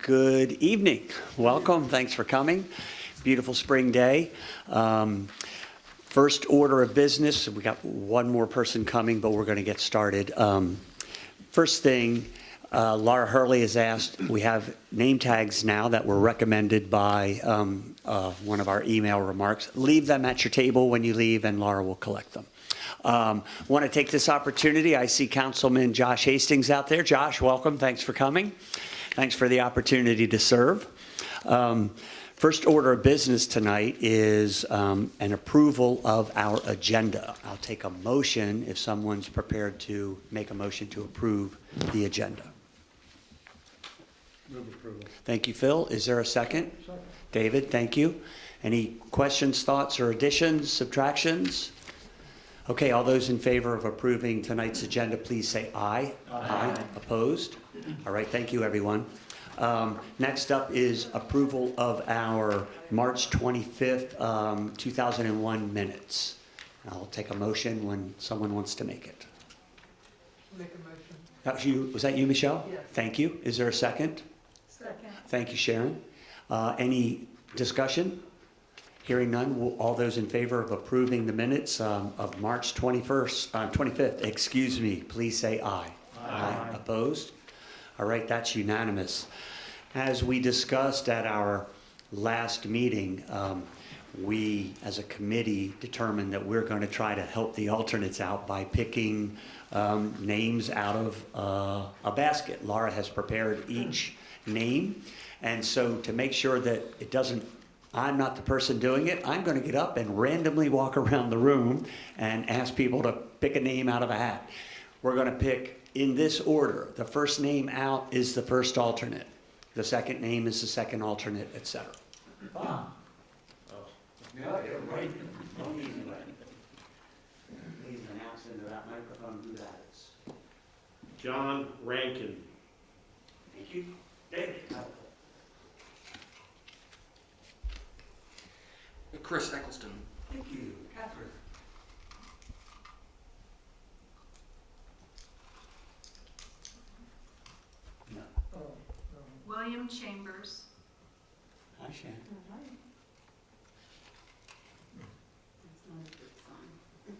Good evening. Welcome. Thanks for coming. Beautiful spring day. First order of business, we got one more person coming, but we're going to get started. First thing, Laura Hurley has asked, we have name tags now that were recommended by one of our email remarks. Leave them at your table when you leave, and Laura will collect them. Want to take this opportunity. I see Councilman Josh Hastings out there. Josh, welcome. Thanks for coming. Thanks for the opportunity to serve. First order of business tonight is an approval of our agenda. I'll take a motion if someone's prepared to make a motion to approve the agenda. Move approval. Thank you, Phil. Is there a second? Second. David, thank you. Any questions, thoughts, or additions, subtractions? Okay, all those in favor of approving tonight's agenda, please say aye. Aye. Opposed? All right, thank you, everyone. Next up is approval of our March 25th, 2001 minutes. I'll take a motion when someone wants to make it. Make a motion. That was you, was that you, Michelle? Yes. Thank you. Is there a second? Second. Thank you, Sharon. Any discussion? Hearing none, all those in favor of approving the minutes of March 25th, excuse me, please say aye. Aye. Opposed? All right, that's unanimous. As we discussed at our last meeting, we as a committee determined that we're going to try to help the alternates out by picking names out of a basket. Laura has prepared each name, and so to make sure that it doesn't, I'm not the person doing it, I'm going to get up and randomly walk around the room and ask people to pick a name out of a hat. We're going to pick in this order. The first name out is the first alternate. The second name is the second alternate, etc. Bob. Oh. No, you're right. Don't easy way. Please announce into that microphone who that is. John Rankin. Thank you. David. Chris Eccleston. Thank you. Catherine. No. William Chambers. Hi, Shannon. That's not a good sign.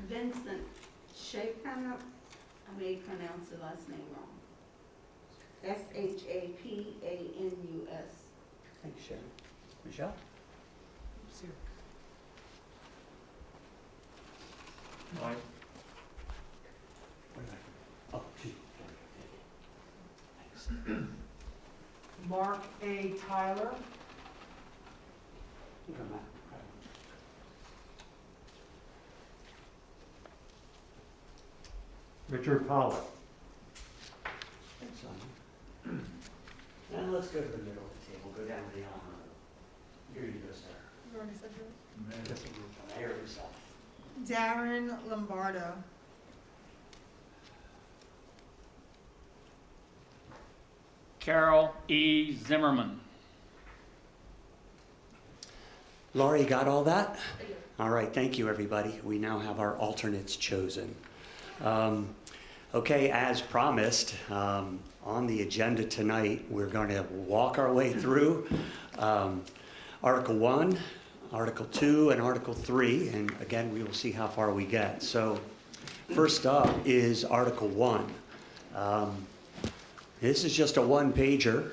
Vincent Shapano, I may pronounce the last name wrong. Shapanus. Thank you, Sharon. Michelle? Mike. Oh, gee. Thanks. Mark A. Tyler. You go, Matt. Richard Pollock. Thanks, Sonia. Now let's go to the middle of the table, go down to the honor. Here you go, sir. You already said yours. Mayor yourself. Darren Lombardo. Carol E. Zimmerman. Laura, you got all that? All right, thank you, everybody. We now have our alternates chosen. Okay, as promised, on the agenda tonight, we're going to walk our way through Article 1, Article 2, and Article 3, and again, we will see how far we get. So, first up is Article 1. This is just a one-pager.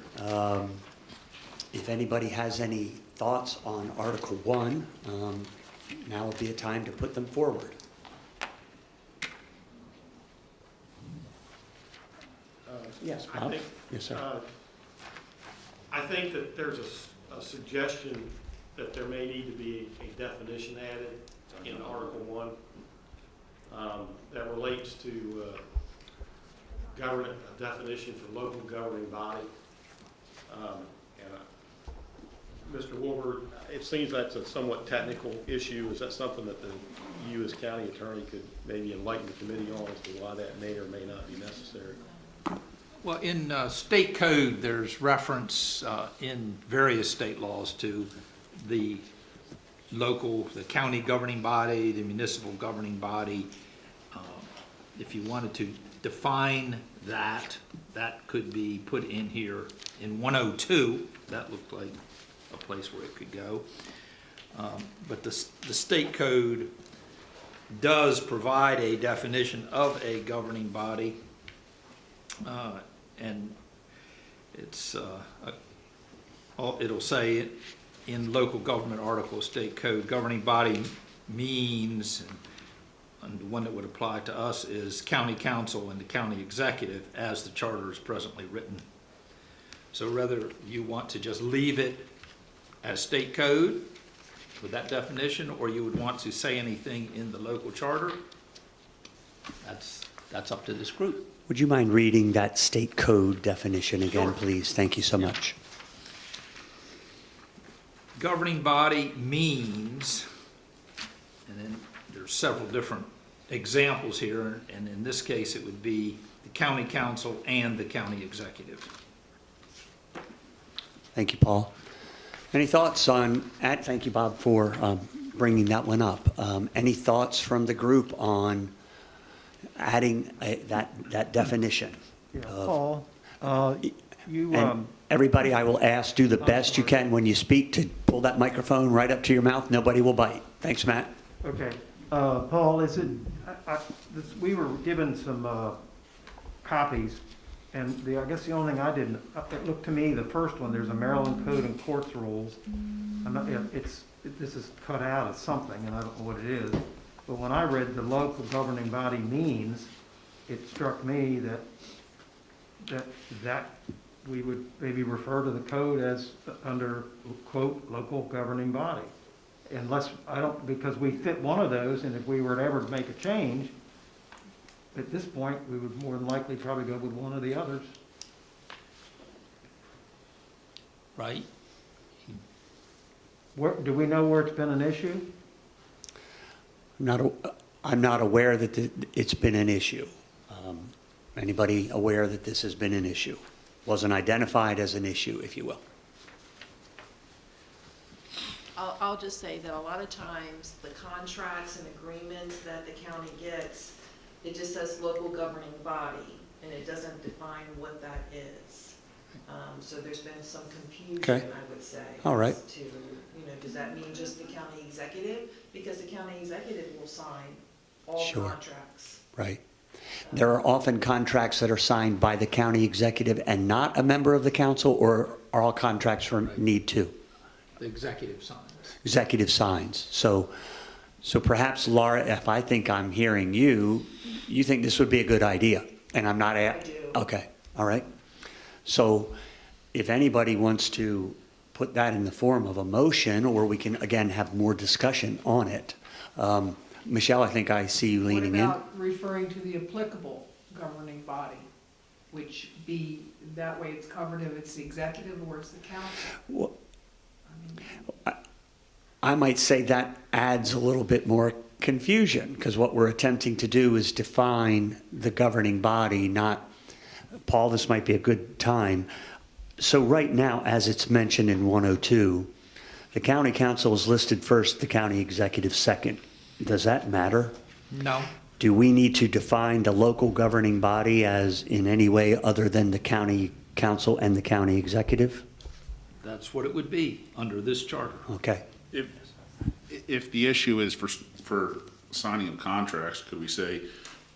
If anybody has any thoughts on Article 1, now would be a time to put them forward. Yes, Bob? Yes, sir. I think that there's a suggestion that there may need to be a definition added in Article 1 that relates to government, a definition for local governing body. Mr. Wilbur, it seems that's a somewhat technical issue. Is that something that you as county attorney could maybe enlighten the committee on as to why that may or may not be necessary? Well, in state code, there's reference in various state laws to the local, the county governing body, the municipal governing body. If you wanted to define that, that could be put in here in 102. That looked like a place where it could go. But the state code does provide a definition of a governing body. And it's, it'll say in local government article, state code, governing body means, and the one that would apply to us is county council and the county executive as the charter is presently written. So whether you want to just leave it as state code with that definition, or you would want to say anything in the local charter, that's up to this group. Would you mind reading that state code definition again, Sure. please? Thank you so much. Governing body means, and then there's several different examples here, and in this case, it would be the county council and the county executive. Thank you, Paul. Any thoughts on, thank you, Bob, for bringing that one up. Any thoughts from the group on adding that definition? Yeah, of- Paul, And everybody, I will ask, do the best you can when you speak to pull that microphone right up to your mouth. Nobody will bite. Thanks, Matt. okay, Paul, is it, we were given some copies, and I guess the only thing I didn't, it looked to me, the first one, there's a Maryland Code and Courts Rules. This is cut out of something, and I don't know what it is, but when I read the local governing body means, it struck me that we would maybe refer to the code as under, quote, local governing body. Unless, because we fit one of those, and if we were to ever make a change, at this point, we would more than likely probably go with one of the others. Right? Do we know where it's been an issue? I'm not aware that it's been an issue. Anybody aware that this has been an issue? Wasn't identified as an issue, if you will. I'll just say that a lot of times, the contracts and agreements that the county gets, it just says local governing body, and it doesn't define what that is. So there's been some confusion, Okay. I would say. All right. As to, does that mean just the county executive? Because the county executive will sign all Sure. contracts. Right. There are often contracts that are signed by the county executive and not a member of the council, or are all contracts for need to? The executive signs. Executive signs. So perhaps, Laura, if I think I'm hearing you think this would be a good idea, and I'm not. I do. Okay, all right. So if anybody wants to put that in the form of a motion, or we can, again, have more discussion on it. Michelle, I think I see you leaning in. What about referring to the applicable governing body, which be, that way it's covered if it's the executive or it's the council? Well, I mean, I might say that adds a little bit more confusion, because what we're attempting to do is define the governing body, not, Paul, this might be a good time. So right now, as it's mentioned in 102, the county council is listed first, the county executive second. Does that matter? No. Do we need to define the local governing body as in any way other than the county council and the county executive? That's what it would be under this charter. Okay. If the issue is for signing of contracts, could we say,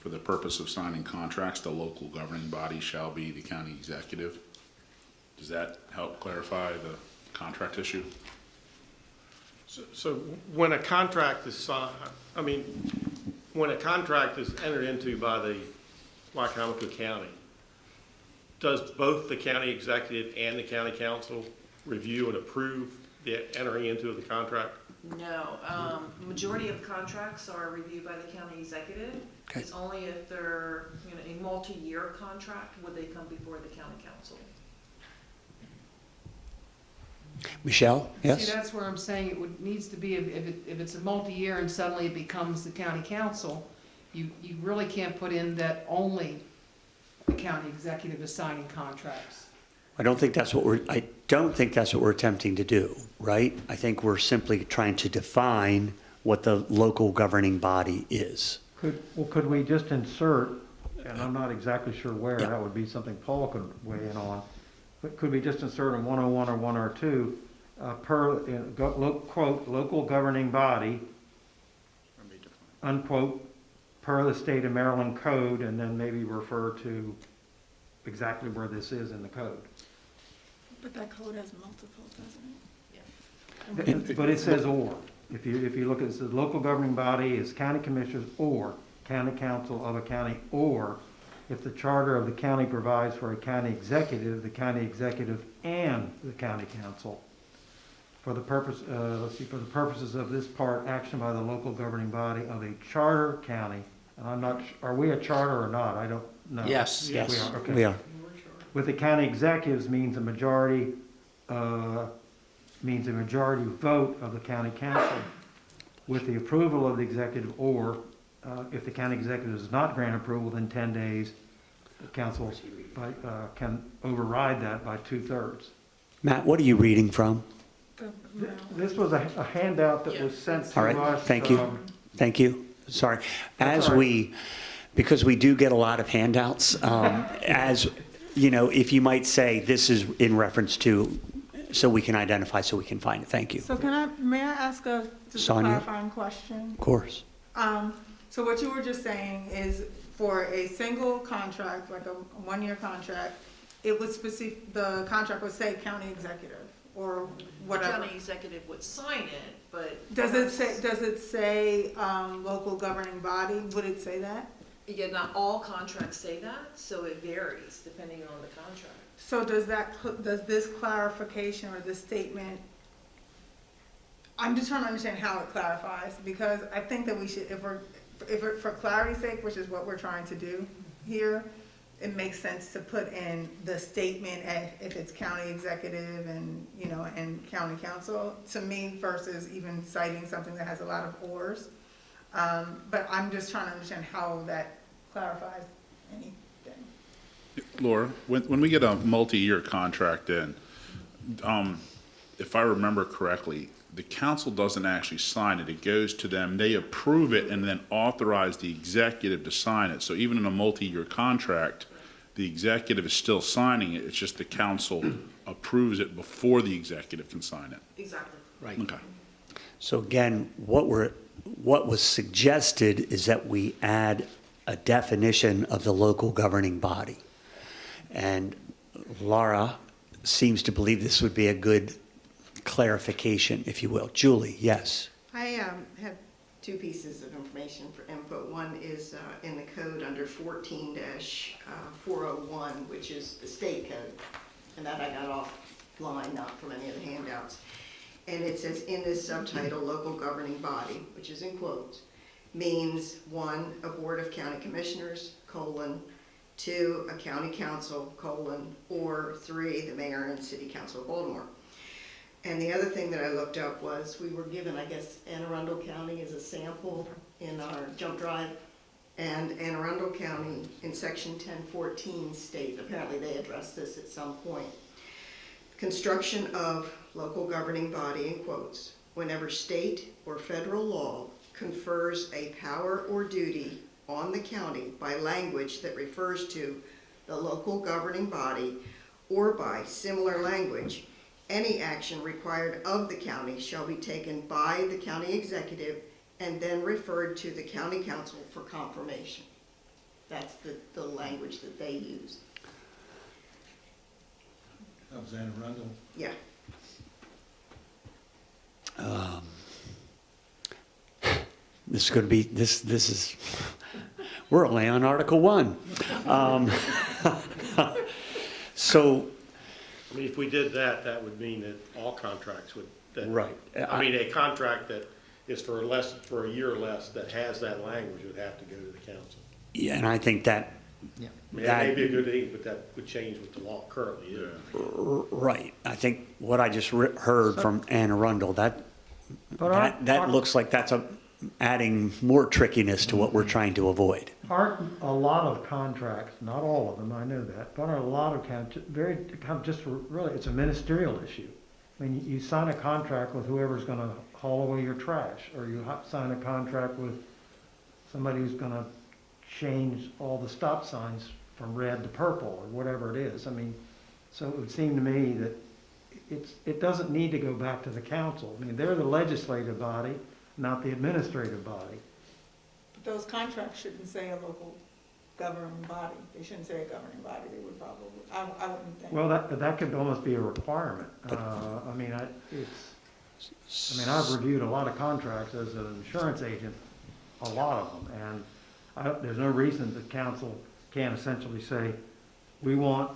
for the purpose of signing contracts, the local governing body shall be the county executive? Does that help clarify the contract issue? So when a contract is signed, when a contract is entered into by the Wicomico County, does both the county executive and the county council review and approve the entering into the contract? No, majority of contracts are reviewed by the county executive. Okay. It's only if they're, a multi-year contract would they come before the county council. Michelle, yes? See, that's where I'm saying it needs to be, if it's a multi-year and suddenly it becomes the county council, you really can't put in that only the county executive is signing contracts. I don't think that's what we're attempting to do, right? I think we're simply trying to define what the local governing body is. Could we just insert and I'm not exactly sure where, Yeah. that would be something Paul could weigh in on. But could we just insert in 101 or 102, quote, local governing body, unquote, per the state of Maryland code, and then maybe refer to exactly where this is in the code. But that code has multiple, doesn't But it says or. If you look at it, it says local governing body is county commissioners or county council of a county, or if the charter of the county provides for a county executive, the county executive and the county council. For the purpose, for the purposes of this part, action by the local governing body of a charter county, and I'm not, are we a charter or not? I don't know. Yes. We are, okay. We are. With the county executives means a majority vote of the county council with the approval of the executive, or if the county executive does not grant approval within 10 days, the council can override that by 2/3. Matt, what are you reading from? it? This was a handout that was sent to All us. right, thank you. Thank you. Sorry. That's As all right. because we do get a lot of handouts, as, you know, if you might say, this is in reference to, so we can identify, so we can find it. Thank you. So may I ask just a Sonia? clarifying question? Of course. So what you were just saying is for a single contract, like a one-year contract, it was specific, the contract would say county executive or The whatever. county executive would sign it, but. Does it say, local governing body? Would it say that? Yeah, not all contracts say that, so it varies depending on the contract. So does this clarification or this statement, I'm just trying to understand how it clarifies, because I think that we should, for clarity's sake, which is what we're trying to do here, it makes sense to put in the statement if it's county executive and, you know, and county council, to me, versus even citing something that has a lot of ors. But I'm just trying to understand how that clarifies anything. Laura, when we get a multi-year contract in, if I remember correctly, the council doesn't actually sign it. It goes to them, they approve it, and then authorize the executive to sign it. So even in a multi-year contract, the executive is still signing it. It's just the council approves it before the executive can sign it. Exactly. Right. Okay. So again, what was suggested is that we add a definition of the local governing body. And Laura seems to believe this would be a good clarification, if you will. Julie, yes. I have two pieces of information for input. One is in the code under 14-401, which is the state code, and that I got offline, not from any of the handouts. And it says in this subtitle, local governing body, which is in quotes, means 1, a board of county commissioners, 2, a county council, or 3, the mayor and city council of Baltimore. And the other thing that I looked up was we were given, I guess, Anne Arundel County as a sample in our jump drive. And Anne Arundel County in section 1014 state, apparently they addressed this at some point. Construction of local governing body, in quotes, whenever state or federal law confers a power or duty on the county by language that refers to the local governing body or by similar language, any action required of the county shall be taken by the county executive and then referred to the county council for confirmation. That's the language that they use. Alexander Rundle. Yeah. This is going to be, this is, we're only on Article 1. So, I mean, if we did that, that would mean that all contracts would. Right. I mean, a contract that is for a year or less that has that language would have to go to the council. yeah, and I think that, I mean, that may be a good thing, but that would change what the law currently is. right, I think what I just heard from Anne Arundel, that looks like that's adding more trickiness to what we're trying to avoid. Aren't a lot of contracts, not all of them, I know that, but aren't a lot of really, it's a ministerial issue. I mean, you sign a contract with whoever's gonna haul away your trash, or you sign a contract with somebody who's gonna change all the stop signs from red to purple or whatever it is. I mean, so it would seem to me that it doesn't need to go back to the council. I mean, they're the legislative body, not the administrative body. But those contracts shouldn't say a local governing body. They shouldn't say a governing body. They would probably, I wouldn't think. Well, that could almost be a requirement. I mean, I've reviewed a lot of contracts as an insurance agent, a lot of them, and there's no reason the council can't essentially say, we want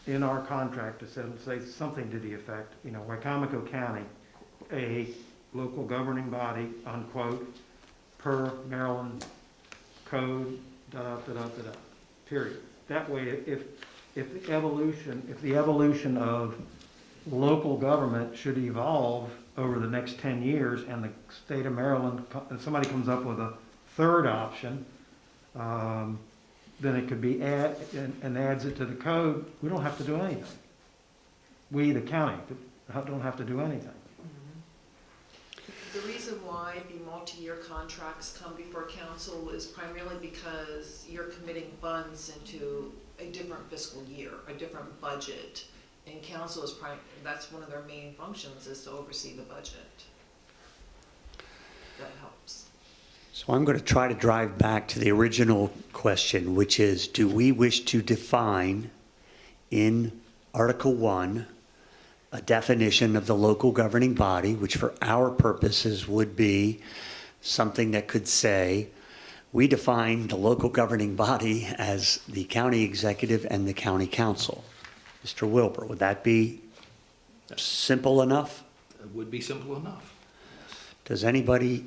in our contract to say something to the effect, Wicomico County, a local governing body, unquote, per Maryland code, da-da-da-da-da, period. That way, if the evolution of local government should evolve over the next 10 years and the state of Maryland, and somebody comes up with a third option, then it could be and adds it to the code, we don't have to do anything. We, the county, don't have to do anything. The reason why the multi-year contracts come before council is primarily because you're committing funds into a different fiscal year, a different budget. And council is that's one of their main functions, is to oversee the budget. That helps. So I'm going to try to drive back to the original question, which is, do we wish to define in Article 1 a definition of the local governing body, which for our purposes would be something that could say, we define the local governing body as the county executive and the county council. Mr. Wilbur, would that be simple enough? It would be simple enough. Does anybody,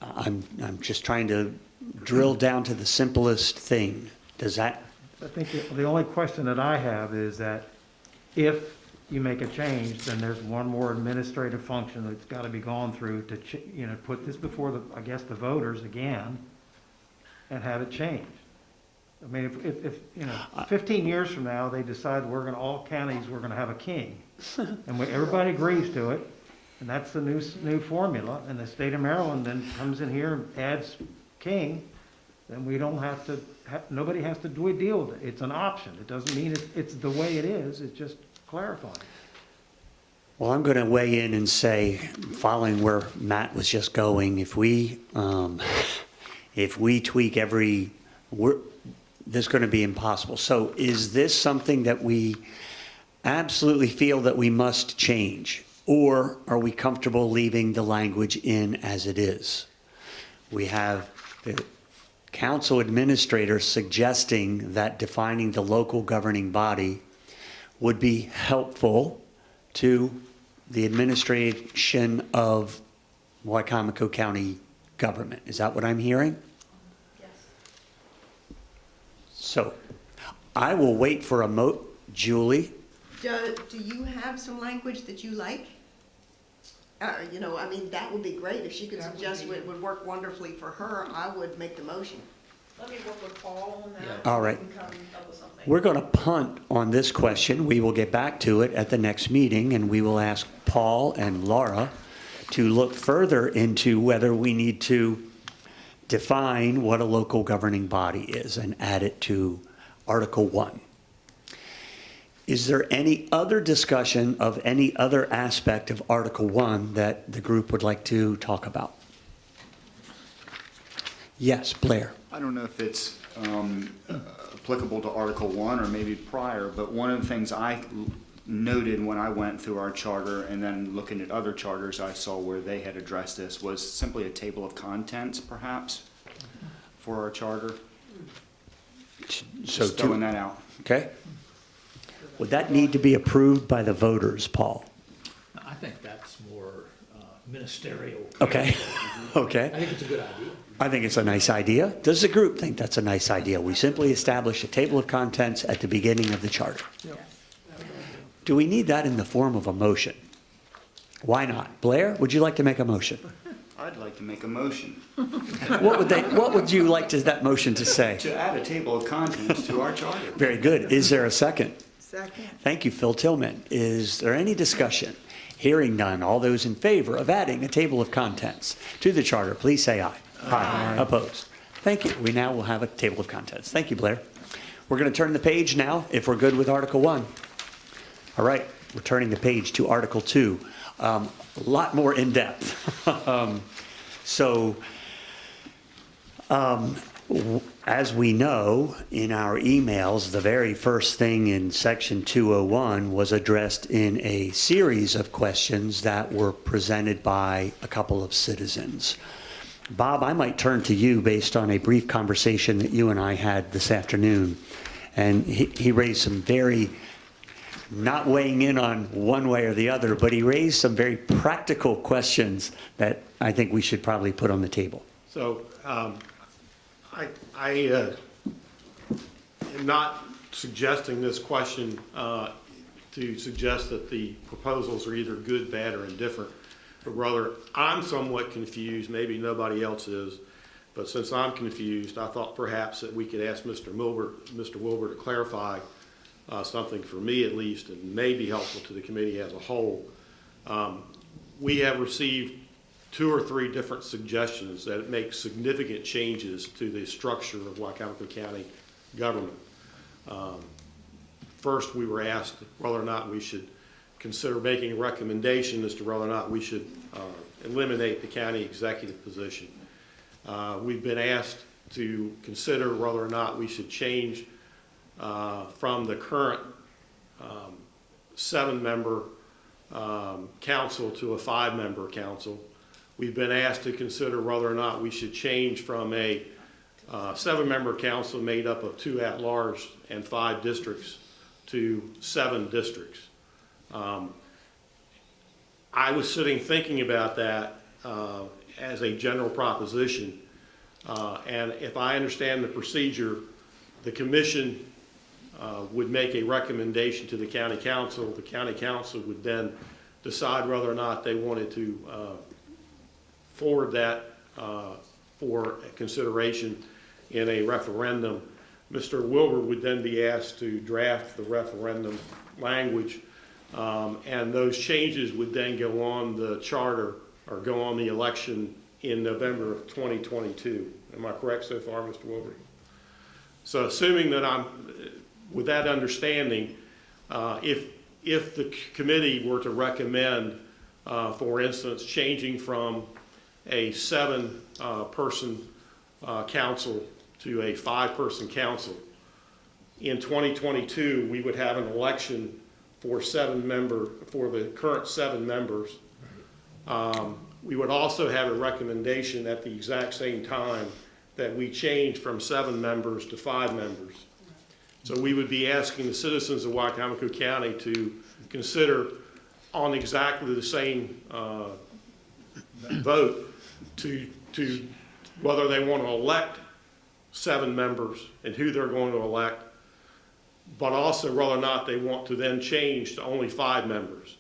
I'm just trying to drill down to the simplest thing. Does that? I think the only question that I have is that if you make a change, then there's one more administrative function that's got to be gone through to, put this before the voters again and have it changed. I mean, if 15 years from now, they decide all counties, we're going to have a king, and everybody agrees to it, and that's the new formula, and the state of Maryland then comes in here and adds king, then we don't have to, nobody has to deal with it. It's an option. It doesn't mean it's the way it is. It's just clarifying. Well, I'm going to weigh in and say, following where Matt was just going, if we tweak every word, this is going to be impossible. So is this something that we absolutely feel that we must change? Or are we comfortable leaving the language in as it is? We have the council administrator suggesting that defining the local governing body would be helpful to the administration of Wicomico County government. Is that what I'm hearing? Yes. So I will wait for a Julie? Do you have some language that you like? That would be great. If she could suggest it would work wonderfully for her, I would make the motion. Let me work with Paul on that. Yeah. All right. We can come up with something. We're going to punt on this question. We will get back to it at the next meeting, and we will ask Paul and Laura to look further into whether we need to define what a local governing body is and add it to Article 1. Is there any other discussion of any other aspect of Article 1 that the group would like to talk about? Yes, Blair. I don't know if it's applicable to Article 1 or maybe prior, but one of the things I noted when I went through our charter and then looking at other charters I saw where they had addressed this was simply a table of contents, perhaps, for our charter. So Just throwing that out. Okay. Would that need to be approved by the voters, Paul? I think that's more ministerial. Okay. Okay. I think it's a good idea. I think it's a nice idea. Does the group think that's a nice idea? We simply establish a table of contents at the beginning of the charter. Do we need that in the form of a motion? Why not? Blair, would you like to make a motion? I'd like to make a motion What would you like that motion to say? to add a table of contents to our charter. Very good. Is there a second? Second. Thank you, Phil Tillman. Is there any discussion? Hearing none, all those in favor of adding a table of contents to the charter, please say aye. Aye. Opposed? Thank you. We now will have a table of contents. Thank you, Blair. We're going to turn the page now, if we're good with Article 1. All right, we're turning the page to Article 2. A lot more in-depth. As we know in our emails, the very first thing in Section 201 was addressed in a series of questions that were presented by a couple of citizens. Bob, I might turn to you based on a brief conversation that you and I had this afternoon. And he raised some very, not weighing in on one way or the other, but he raised some very practical questions that I think we should probably put on the table. So, I am not suggesting this question to suggest that the proposals are either good, bad, or indifferent, but rather I'm somewhat confused, maybe nobody else is, but since I'm confused, I thought perhaps that we could ask Mr. Wilbur to clarify something for me at least, and may be helpful to the committee as a whole. We have received 2 or 3 different suggestions that make significant changes to the structure of Wicomico County government. First, we were asked whether or not we should consider making a recommendation as to whether or not we should eliminate the county executive position. We've been asked to consider whether or not we should change from the current 7-member council to a 5-member council. We've been asked to consider whether or not we should change from a 7-member council made up of 2 at-large and 5 districts to 7 districts. I was sitting thinking about that as a general proposition, and if I understand the procedure, the commission would make a recommendation to the county council. The county council would then decide whether or not they wanted to forward that for consideration in a referendum. Mr. Wilbur would then be asked to draft the referendum language, and those changes would then go on the charter or go on the election in November of 2022. Am I correct so far, Mr. Wilbur? So assuming that I'm, with that understanding, if the committee were to recommend, for instance, changing from a 7-person council to a 5-person council, in 2022 we would have an election for the current 7 members. We would also have a recommendation at the exact same time that we change from 7 members to 5 members. So we would be asking the citizens of Wicomico County to consider on exactly the same vote to whether they want to elect 7 members and who they're going to elect, but also whether or not they want to then change to only 5 members.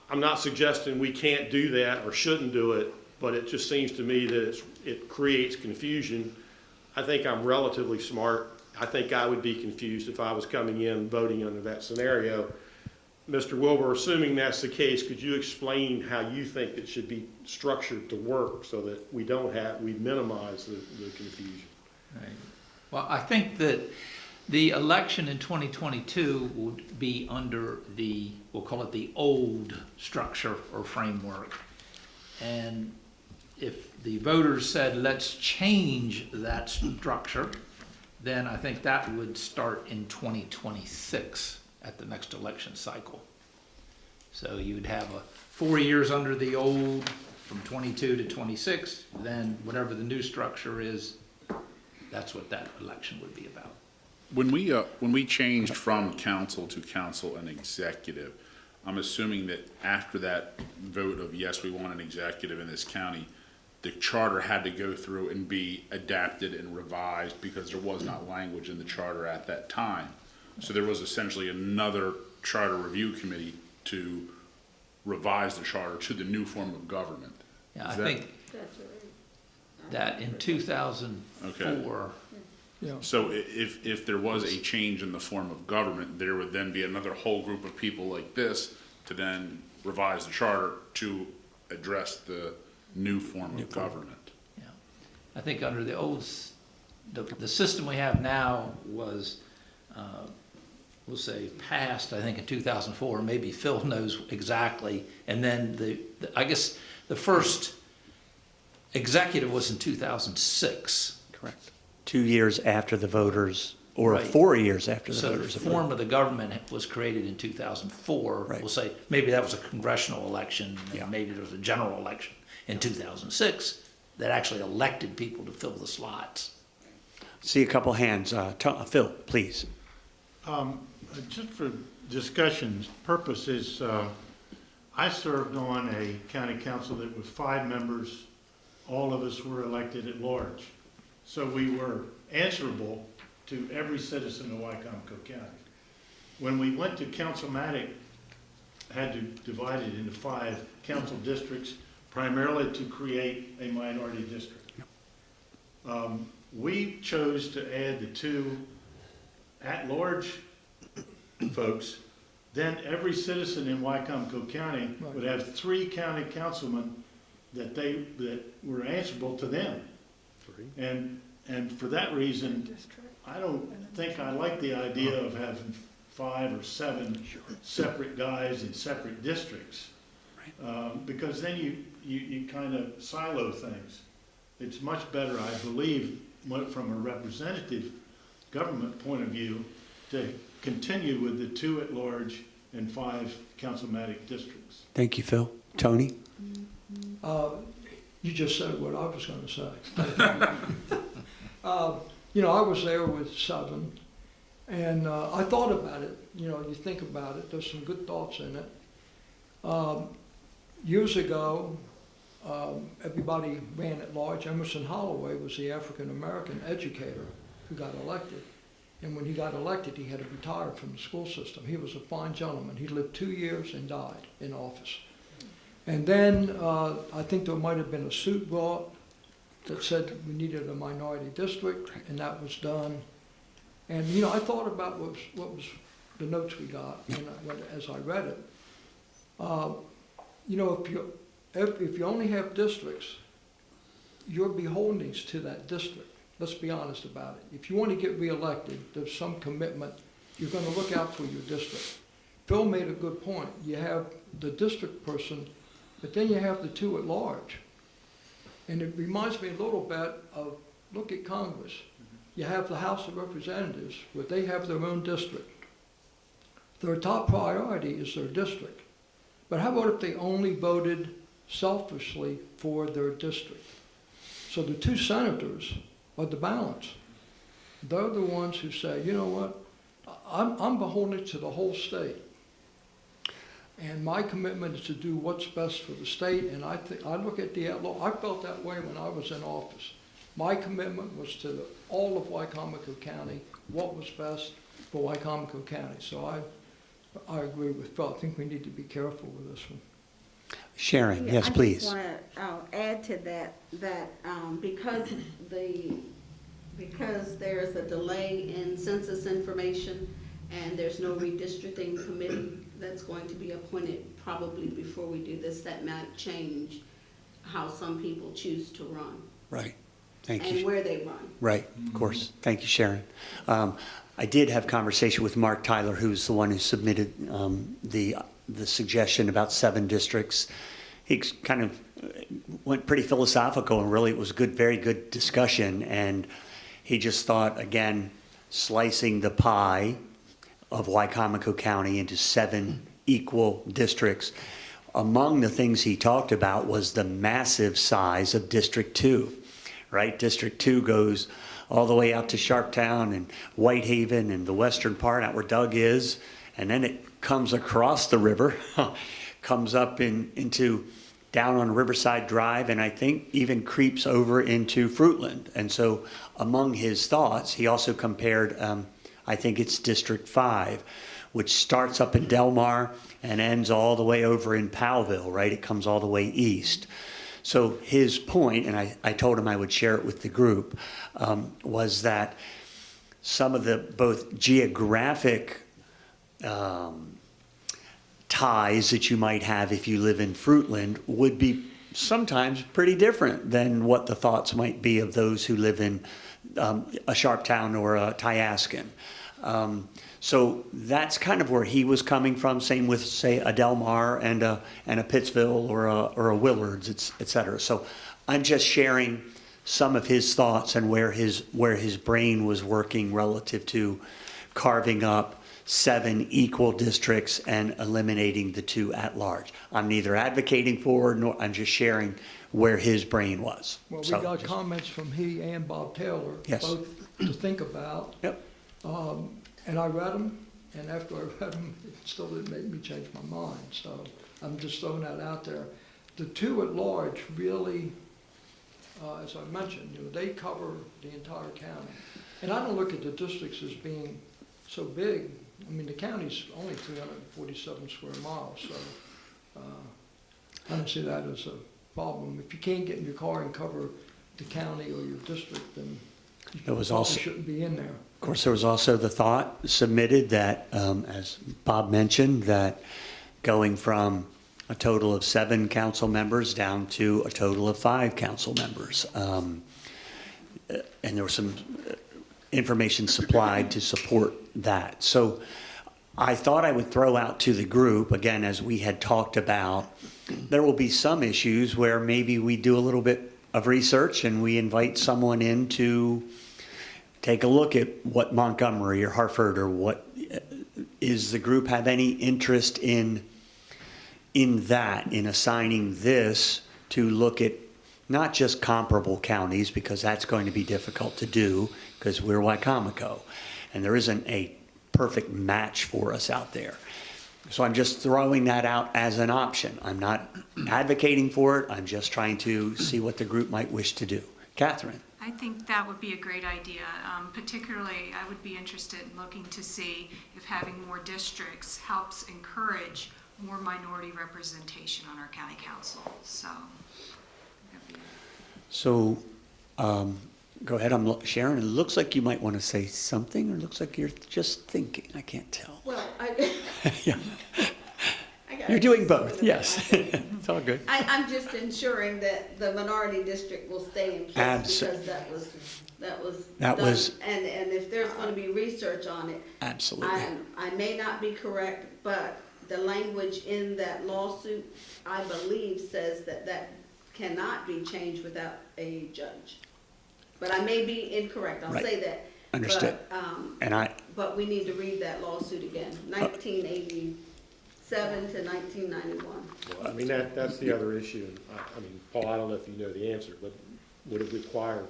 I'm not suggesting we can't do that or shouldn't do it, but it just seems to me that it creates confusion. I think I'm relatively smart. I think I would be confused if I was coming in voting under that scenario. Mr. Wilbur, assuming that's the case, could you explain how you think it should be structured to work so that we minimize the confusion? Right. Well, I think that the election in 2022 would be under the, we'll call it the old structure or framework. And if the voters said, let's change that structure, then I think that would start in 2026 at the next election cycle. So you'd have 4 years under the old from 22 to 26, then whatever the new structure is, that's what that election would be about. When we changed from council to council and executive, I'm assuming that after that vote of yes, we want an executive in this county, the charter had to go through and be adapted and revised because there was not language in the charter at that time. So there was essentially another charter review committee to revise the charter to the new form of government. Yeah, I think that in 2004. Yeah. So if there was a change in the form of government, there would then be another whole group of people like this to then revise the charter to address the new form of government. Yeah. I think under the the system we have now was, we'll say passed, I think in 2004, maybe Phil knows exactly. And then I guess the first executive was in 2006. Correct. 2 years after the voters, or Right. 4 years after the So the voters. form of the government was created in 2004. Right. We'll say, maybe that was a congressional election, Yeah. and maybe there was a general election in 2006 that actually elected people to fill the slots. See a couple hands. Phil, please. Just for discussion's purposes, I served on a county council that was 5 members. All of us were elected at large. So we were answerable to every citizen of Wicomico County. When we went to Councilmatic, had to divide it into 5 council districts, primarily to create a minority district. We chose to add the 2 at-large folks. Then every citizen in Wicomico County would have 3 county councilmen that were answerable to them. And for that reason, I don't think I like the idea of having 5 or 7 separate guys in separate districts. Because then you kind of silo things. It's much better, I believe, from a representative government point of view, to continue with the 2 at large and 5 councilmatic districts. Thank you, Phil. Tony? You just said what I was going to say. You know, I was there with 7, and I thought about it. You know, you think about it, there's some good thoughts in it. Years ago, everybody ran at large. Emerson Holloway was the African-American educator who got elected. And when he got elected, he had to retire from the school system. He was a fine gentleman. He lived 2 years and died in office. And then I think there might have been a suit brought that said we needed a minority district, and that was done. And you know, I thought about what was the notes we got as I read it. You know, if you only have districts, you're beholden to that district. Let's be honest about it. If you want to get reelected, there's some commitment. You're going to look out for your district. Phil made a good point. You have the district person, but then you have the 2 at large. And it reminds me a little bit of, look at Congress. You have the House of Representatives, where they have their own district. Their top priority is their district. But how about if they only voted selfishly for their district? So the 2 senators are the balance. They're the ones who say, you know what, I'm beholden to the whole state. And my commitment is to do what's best for the state, and I look at the outlaw. I felt that way when I was in office. My commitment was to all of Wicomico County, what was best for Wicomico County. So I agree with Phil. I think we need to be careful with this one. Sharon, yes, please. I just want to add to that because there's a delay in census information and there's no redistricting committee that's going to be appointed probably before we do this, that might change how some people choose to run. Right. Thank And you. where they run. Right, of course. Thank you, Sharon. I did have conversation with Mark Tyler, who's the one who submitted the suggestion about 7 districts. He kind of went pretty philosophical, and really it was a very good discussion. And he just thought, again, slicing the pie of Wicomico County into 7 equal districts. Among the things he talked about was the massive size of District 2, right? District 2 goes all the way out to Sharptown and Whitehaven and the western part out where Doug is, and then it comes across the river, comes up into down on Riverside Drive, and I think even creeps over into Fruitland. And so among his thoughts, he also compared, I think it's District 5, which starts up in Delmar and ends all the way over in Powellville, right? It comes all the way east. So his point, and I told him I would share it with the group, was that some of the both geographic ties that you might have if you live in Fruitland would be sometimes pretty different than what the thoughts might be of those who live in a Sharptown or a Tyaskin. So that's kind of where he was coming from. Same with, say, a Del Mar and a Pittsville or a Willards, et cetera. So I'm just sharing some of his thoughts and where his brain was working relative to carving up 7 equal districts and eliminating the 2 at large. I'm neither advocating for nor I'm just sharing where his brain was. Well, we So, got comments from he and Bob Taylor, Yes. both to think about. Yep. And I read them, and after I read them, it still didn't make me change my mind. So I'm just throwing that out there. The 2 at large really, as I mentioned, they cover the entire county. And I don't look at the districts as being so big. I mean, the county's only 347 square miles, so I don't see that as a problem. If you can't get in your car and cover the county or your district, then you There was probably also- shouldn't be in there. Of course, there was also the thought submitted that, as Bob mentioned, that going from a total of 7 council members down to a total of 5 council members. And there was some information supplied to support that. So I thought I would throw out to the group, again, as we had talked about, there will be some issues where maybe we do a little bit of research and we invite someone in to take a look at what Montgomery or Hartford or what is the group have any interest in that, in assigning this to look at not just comparable counties, because that's going to be difficult to do because we're Wicomico and there isn't a perfect match for us out there. So I'm just throwing that out as an option. I'm not advocating for it. I'm just trying to see what the group might wish to do. Catherine? I think that would be a great idea. Particularly, I would be interested in looking to see if having more districts helps encourage more minority representation on our county council. So, So, go ahead, Sharon, it looks like you might want to say something, or it looks like you're just thinking. I can't tell. Well, Yeah. I got You're doing both, yes. It's all good. I'm just ensuring that the minority district will stay in place because that was That done. was- And if there's gonna be research on it, Absolutely. I may not be correct, but the language in that lawsuit, I believe, says that cannot be changed without a judge. But I may be incorrect, I'll Right. say that. Understood. But, but we need to read that lawsuit again, 1987 to 1991. Well, I mean, that's the other issue. I mean, Paul, I don't know if you know the answer, but would it require,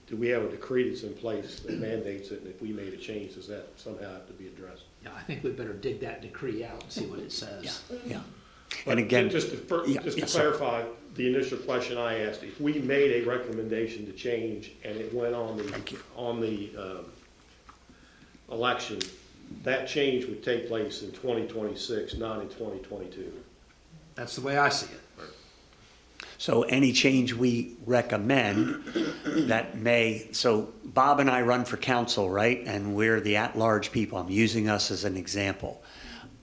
do we have a decree that's in place that mandates it, and if we made a change, does that somehow have to be addressed? Yeah, I think we better dig that decree out and see what it says. Yeah. But And again, just to clarify the initial question I asked, if we made a recommendation to change and it went on the election, that change would take place in 2026, not in 2022. That's the way I see it. so any change we recommend so Bob and I run for council, right? And we're the at-large people. I'm using us as an example.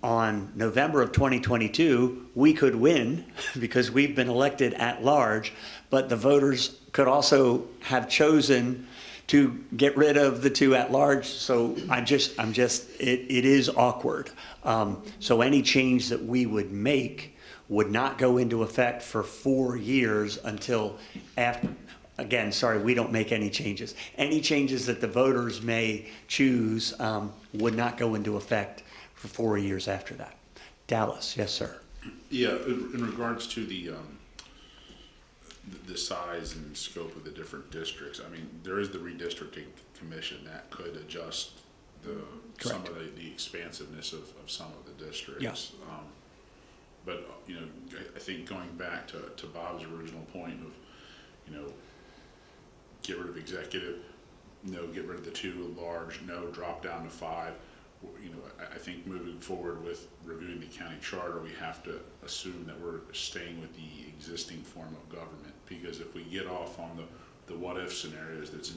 On November of 2022, we could win because we've been elected at large, but the voters could also have chosen to get rid of the 2 at large. So it is awkward. So any change that we would make would not go into effect for 4 years until after. Again, sorry, we don't make any changes. Any changes that the voters may choose would not go into effect for 4 years after that. Dallas, yes, sir. Yeah, in regards to the size and scope of the different districts, I mean, there is the redistricting commission that could adjust some of the expansiveness of some of the districts. Yeah. But, I think going back to Bob's original point of, get rid of executive, no, get rid of the 2 large, no, drop down to 5. I think moving forward with reviewing the county charter, we have to assume that we're staying with the existing form of government, because if we get off on the what-if scenarios, there's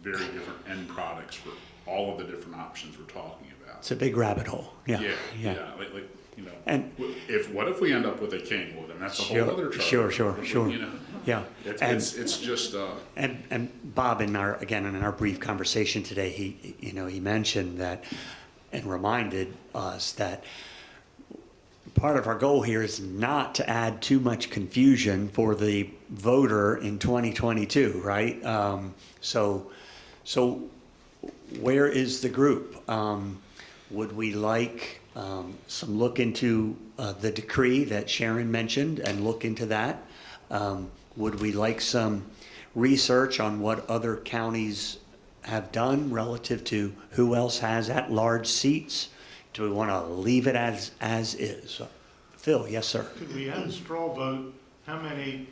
very different end products for all of the different options we're talking about. It's a big rabbit hole. Yeah. Yeah. Like you know, And- what if we end up with a king? Well, then that's a whole other charter. Sure. You know, Yeah. it's just, And Bob, in our brief conversation today, he mentioned that and reminded us that part of our goal here is not to add too much confusion for the voter in 2022, right? So where is the group? Would we like some look into the decree that Sharon mentioned and look into that? Would we like some research on what other counties have done relative to who else has at-large seats? Do we want to leave it as is? Phil, yes, sir. Could we have a straw vote? How many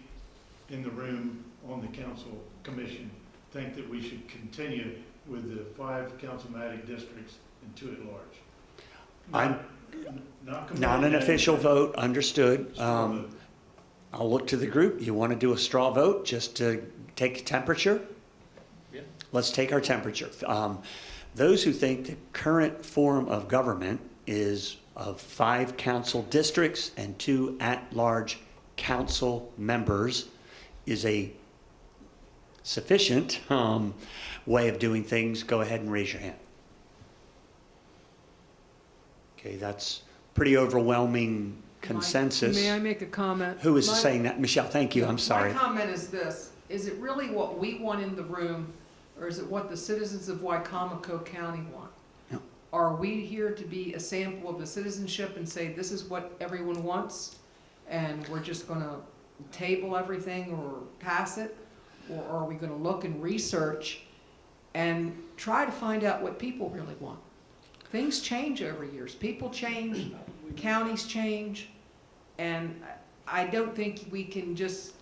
in the room on the council commission think that we should continue with the 5 councilmatic districts and 2 at large? Not an official vote, understood. Straw vote. I'll look to the group. You want to do a straw vote just to take a temperature? Yeah. Let's take our temperature. Those who think the current form of government is of 5 council districts and 2 at-large council members is a sufficient way of doing things, go ahead and raise your hand. Okay, that's pretty overwhelming consensus. May I make a comment? Who is My- saying that? Michelle, thank you, I'm sorry. My comment is this: is it really what we want in the room, or is it what the citizens of Wicomico County want? No. Are we here to be a sample of the citizenship and say this is what everyone wants, and we're just gonna table everything or pass it? Or are we gonna look and research and try to find out what people really want? Things change over years. People change, counties change, and I don't think we can just,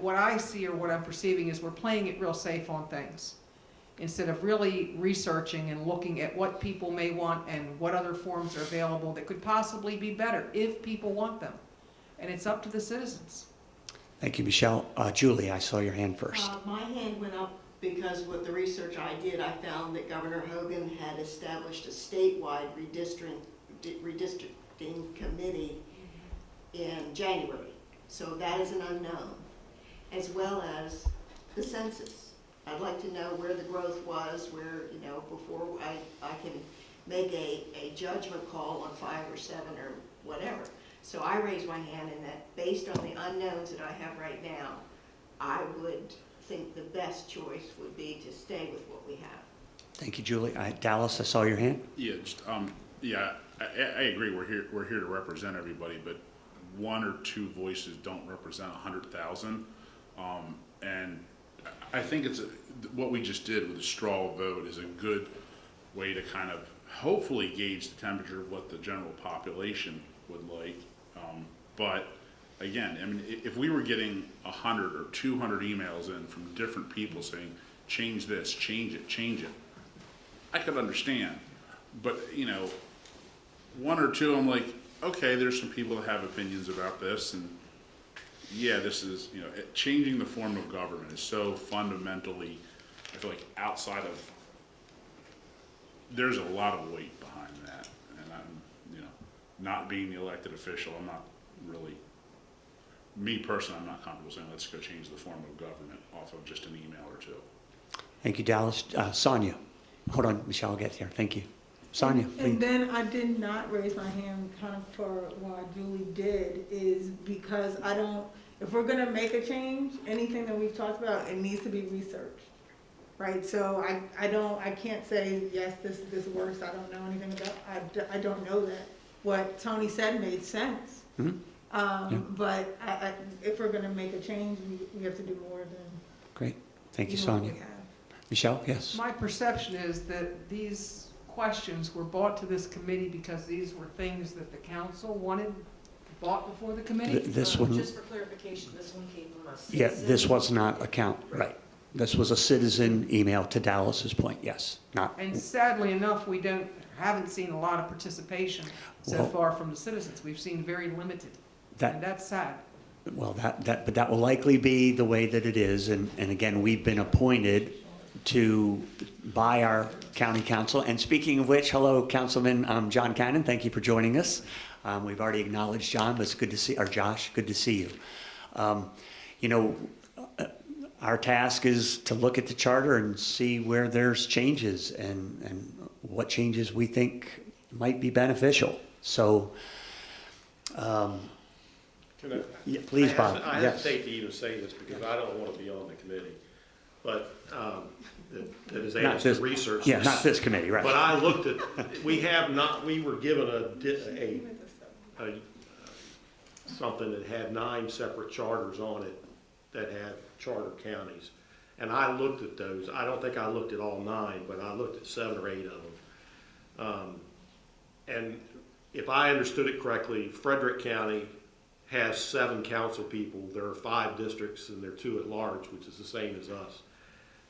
what I see or what I'm perceiving is we're playing it real safe on things, instead of really researching and looking at what people may want and what other forms are available that could possibly be better if people want them. And it's up to the citizens. Thank you, Michelle. Julie, I saw your hand first. My hand went up because with the research I did, I found that Governor Hogan had established a statewide redistricting committee in January. So that is an unknown, as well as the census. I'd like to know where the growth was, where, before I can make a judgment call on 5 or 7 or whatever. So I raised my hand in that based on the unknowns that I have right now, I would think the best choice would be to stay with what we have. Thank you, Julie. Dallas, I saw your hand. yeah, just, I agree. We're here to represent everybody, but 1 or 2 voices don't represent 100,000. And I think what we just did with the straw vote is a good way to kind of hopefully gauge the temperature of what the general population would like. But again, I mean, if we were getting 100 or 200 emails in from different people saying, change this, change it, I could understand. But, 1 or 2, I'm like, okay, there's some people that have opinions about this, and yeah, this is, changing the form of government is so fundamentally, I feel like outside of, there's a lot of weight behind that. And I'm, not being the elected official, I'm not really, me personally, I'm not comfortable saying, let's go change the form of government off of just an email or 2. Thank you, Dallas. Sonia. Hold on, Michelle, I'll get here. Thank you. Sonia, please. And then I did not raise my hand kind of for why Julie did, is because if we're gonna make a change, anything that we've talked about, it needs to be researched, right? So I can't say, yes, this works, I don't know anything about, I don't know that. What Tony said made sense. Mm-hmm. But if we're gonna make a change, we have to do more than. Great. Thank you, what Sonia. we have. Michelle, yes. My perception is that these questions were brought to this committee because these were things that the council wanted brought before the committee? This one, Just for clarification, this one came from us. yeah, this was not a count, right. This was a citizen email to Dallas's point, yes, not. And sadly enough, we haven't seen a lot of participation so Well- far from the citizens. We've seen very limited, That, and that's sad. well, but that will likely be the way that it is, and again, we've been appointed by our county council. And speaking of which, hello, Councilman John Cannon, thank you for joining us. We've already acknowledged John, but it's good to see, or Josh, good to see you. You know, our task is to look at the charter and see where there's changes and what changes we think might be beneficial. So, Can I? yeah, please, Bob. I Yes. hesitate to even say this because I don't want to be on the committee, but, that is Not asked to this- research. Yeah, this. not this committee, right. But I looked at, we were given something that had 9 separate charters on it that had charter counties. And I looked at those. I don't think I looked at all 9, but I looked at 7 or 8 of them. And if I understood it correctly, Frederick County has 7 council people. There are 5 districts and there are 2 at large, which is the same as us.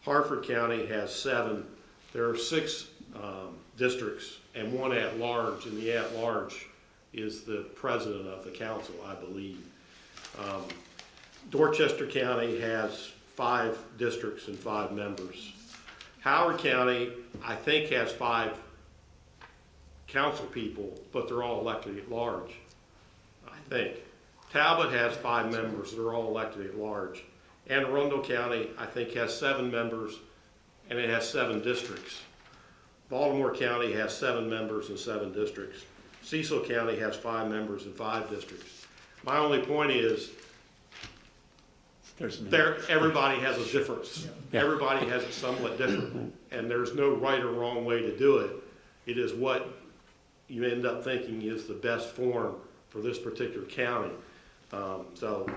Harford County has 7. There are 6 districts and 1 at large, and the at large is the president of the council, I believe. Dorchester County has 5 districts and 5 members. Howard County, I think, has 5 council people, but they're all elected at large, I think. Talbot has 5 members, they're all elected at large. Anne Arundel County, I think, has 7 members, and it has 7 districts. Baltimore County has 7 members and 7 districts. Cecil County has 5 members and 5 districts. My only point is, everybody has a difference. Everybody has it somewhat different, and there's no right or wrong way to do it. It is what you end up thinking is the best form for this particular county. So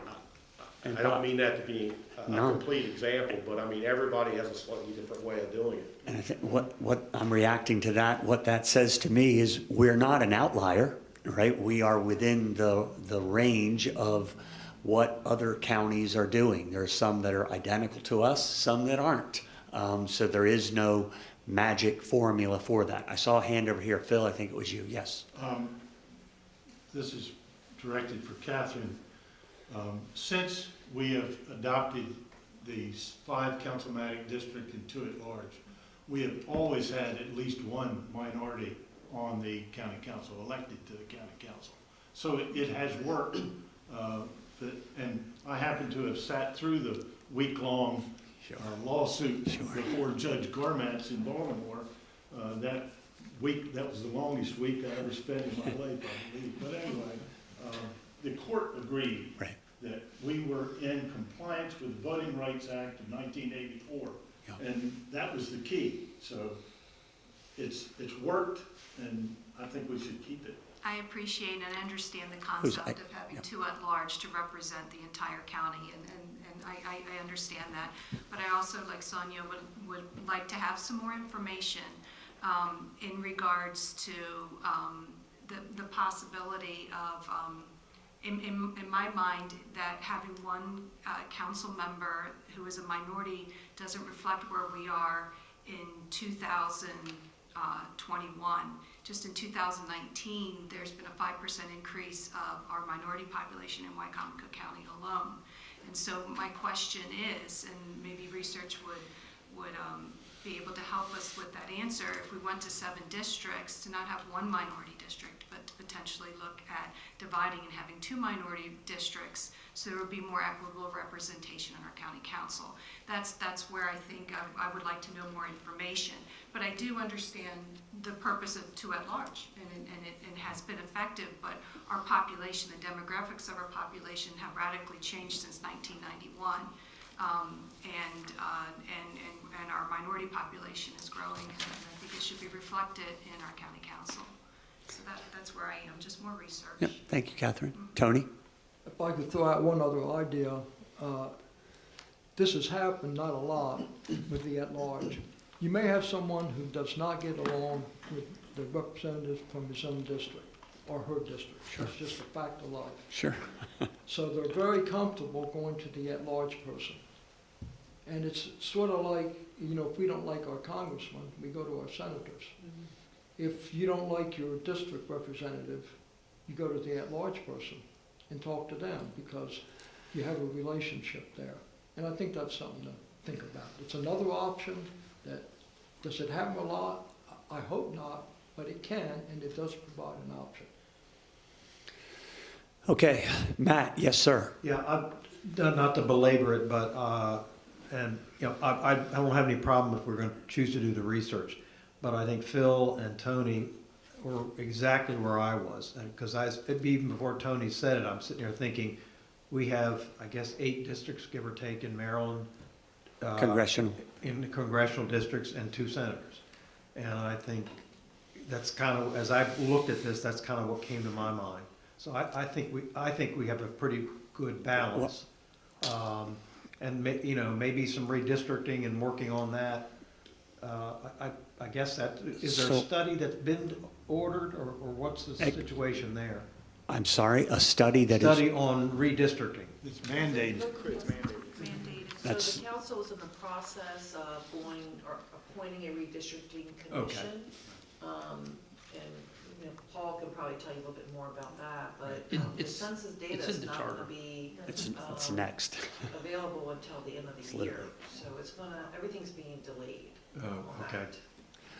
I don't mean that to be a complete example, but I mean, everybody has a slightly different way of doing it. And I think what I'm reacting to that, what that says to me is we're not an outlier, right? We are within the range of what other counties are doing. There are some that are identical to us, some that aren't. So there is no magic formula for that. I saw a hand over here. Phil, I think it was you. Yes. This is directed for Catherine. Since we have adopted these 5 councilmatic district and 2 at large, we have always had at least 1 minority on the county council, elected to the county council. So it has worked. And I happen to have sat through the week-long lawsuit before Judge Garmatz in Baltimore. That week, that was the longest week I ever spent in my life, I believe. But anyway, the court agreed that we were in compliance with the Voting Rights Act of 1984, and that was the key. So it's worked, and I think we should keep it. I appreciate and understand the concept of having 2 at large to represent the entire county, and I understand that. But I also, like Sonia, would like to have some more information in regards to the possibility of, in my mind, that having 1 council member who is a minority doesn't reflect where we are in 2021. Just in 2019, there's been a 5% increase of our minority population in Wicomico County alone. And so my question is, and maybe research would be able to help us with that answer, if we went to 7 districts, to not have 1 minority district, but to potentially look at dividing and having 2 minority districts, so there would be more equitable representation on our county council. That's where I think I would like to know more information. But I do understand the purpose of 2 at large, and it has been effective, but our population, the demographics of our population have radically changed since 1991. And our minority population is growing, and I think it should be reflected in our county council. So that's where I am, just more research. Yep. Thank you, Catherine. Tony? If I could throw out one other idea, this has happened not a lot with the at-large. You may have someone who does not get along with the representative from his own district or her district. Sure. It's just a fact of life. Sure. So they're very comfortable going to the at-large person. And it's sort of like, if we don't like our congressman, we go to our senators. If you don't like your district representative, you go to the at-large person and talk to them because you have a relationship there. And I think that's something to think about. It's another option that, does it happen a lot? I hope not, but it can, and it does provide an option. Okay, Matt, yes, sir. Yeah, not to belabor it, but, and, you know, I don't have any problem if we're gonna choose to do the research. But I think Phil and Tony were exactly where I was. And, cause even before Tony said it, I'm sitting here thinking, we have, I guess, 8 districts, give or take, in Maryland. Congressional. In the congressional districts and 2 senators. And I think that's kind of, as I looked at this, that's kind of what came to my mind. So I think we have a pretty good balance. And maybe some redistricting and working on that. I guess that, is there a study that's been ordered, or what's the situation there? I'm sorry, a study that is. Study on redistricting. It's mandated. That's- So the council is in the process of appointing a redistricting commission. And Paul can probably tell you a little bit more about that, but the It's- census data it's in is the not charter. gonna be It's next. available until the end of It's the year. literally- So everything's being delayed. Oh, on okay.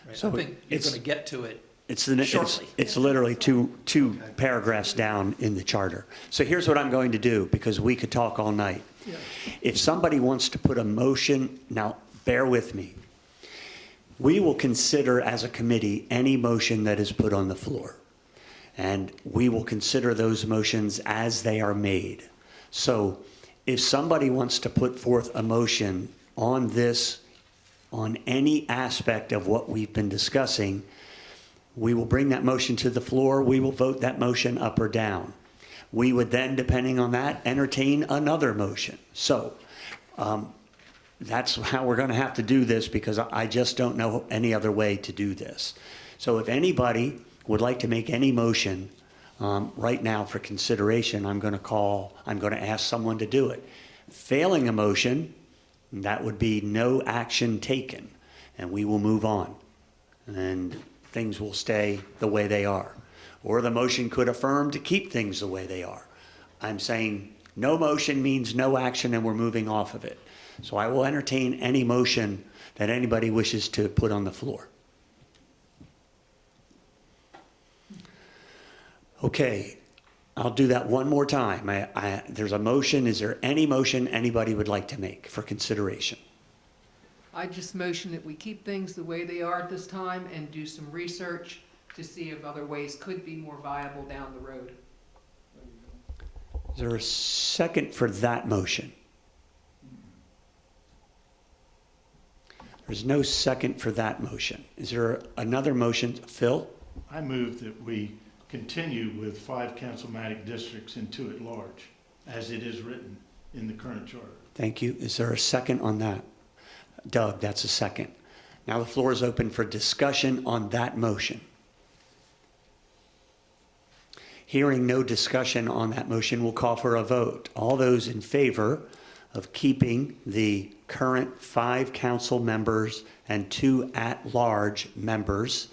that. So I think you're it's- gonna get to it. It's Shortly. it's literally two paragraphs down in the charter. So here's what I'm going to do, because we could talk all night. If somebody wants to put a motion, now bear with me. We will consider as a committee any motion that is put on the floor. And we will consider those motions as they are made. So if somebody wants to put forth a motion on this, on any aspect of what we've been discussing, we will bring that motion to the floor. We will vote that motion up or down. We would then, depending on that, entertain another motion. So that's how we're going to have to do this, because I just don't know any other way to do this. So if anybody would like to make any motion right now for consideration, I'm going to ask someone to do it. Failing a motion, that would be no action taken, and we will move on. And things will stay the way they are. Or the motion could affirm to keep things the way they are. I'm saying no motion means no action, and we're moving off of it. So I will entertain any motion that anybody wishes to put on the floor. Okay, I'll do that one more time. There's a motion. Is there any motion anybody would like to make for consideration? I just motion that we keep things the way they are at this time and do some research to see if other ways could be more viable down the road. Is there a second for that motion? There's no second for that motion. Is there another motion? Phil? I move that we continue with 5 councilmatic districts and 2 at large, as it is written in the current charter. Thank you. Is there a second on that? Doug, that's a second. Now the floor is open for discussion on that motion. Hearing no discussion on that motion, we'll call for a vote. All those in favor of keeping the current 5 council members and 2 at-large members,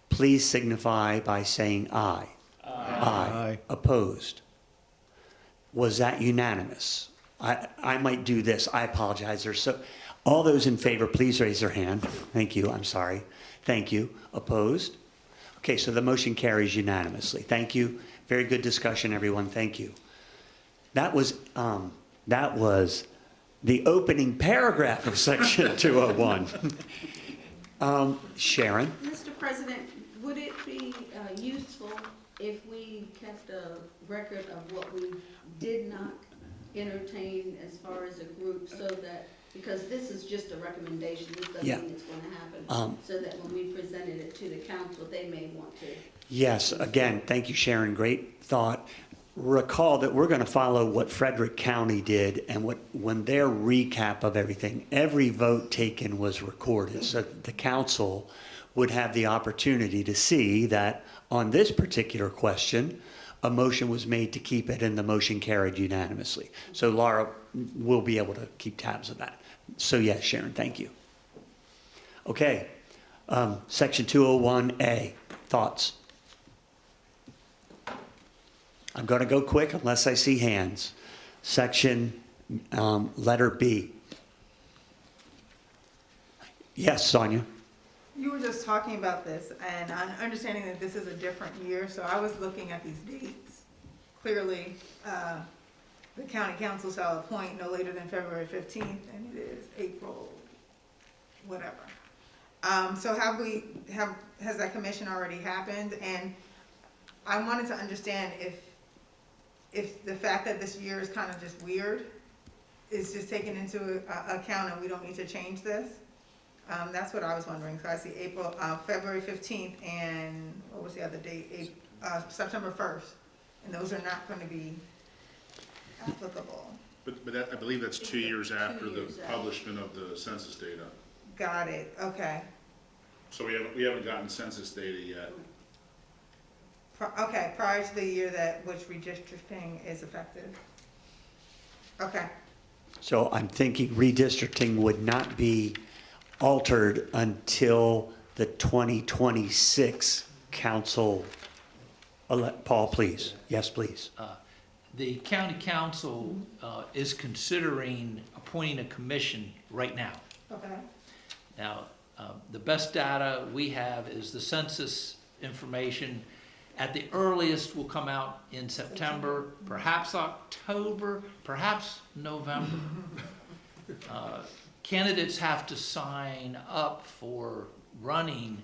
please signify by saying aye. Aye. Opposed? Was that unanimous? I might do this. I apologize. All those in favor, please raise their hand. Thank you. I'm sorry. Thank you. Opposed? Okay, so the motion carries unanimously. Thank you. Very good discussion, everyone. Thank you. That was the opening paragraph of Section 201. Sharon? Mr. President, would it be useful if we kept a record of what we did not entertain as far as a group, so that, because this is just a recommendation, this doesn't Yeah. mean it's going to happen, so that when we presented it to the council, they may want to. Yes, again, thank you, Sharon. Great thought. Recall that we're going to follow what Frederick County did, and when their recap of everything, every vote taken was recorded, so the council would have the opportunity to see that on this particular question, a motion was made to keep it, and the motion carried unanimously. So Laura will be able to keep tabs of that. So yes, Sharon, thank you. Okay, Section 201A, thoughts? I'm going to go quick unless I see hands. Section letter B. Yes, Sonia? You were just talking about this, and I'm understanding that this is a different year, so I was looking at these dates clearly, the county council shall appoint no later than February 15th, and it is April, whatever. So has that commission already happened? And I wanted to understand if the fact that this year is kind of just weird is just taken into account and we don't need to change this? That's what I was wondering. So I see February 15th, and what was the other date? September 1st. And those are not going to be applicable. But that, I believe that's 2 years after the years out. publishment of the census data. Got it, okay. So we haven't gotten census data yet. Okay, prior to the year which redistricting is effective. Okay, So I'm thinking redistricting would not be altered until the 2026 council. Paul, please. Yes, please. The county council is considering appointing a commission right now. okay. Now, the best data we have is the census information. At the earliest will come out in September, perhaps October, perhaps November. Candidates have to sign up for running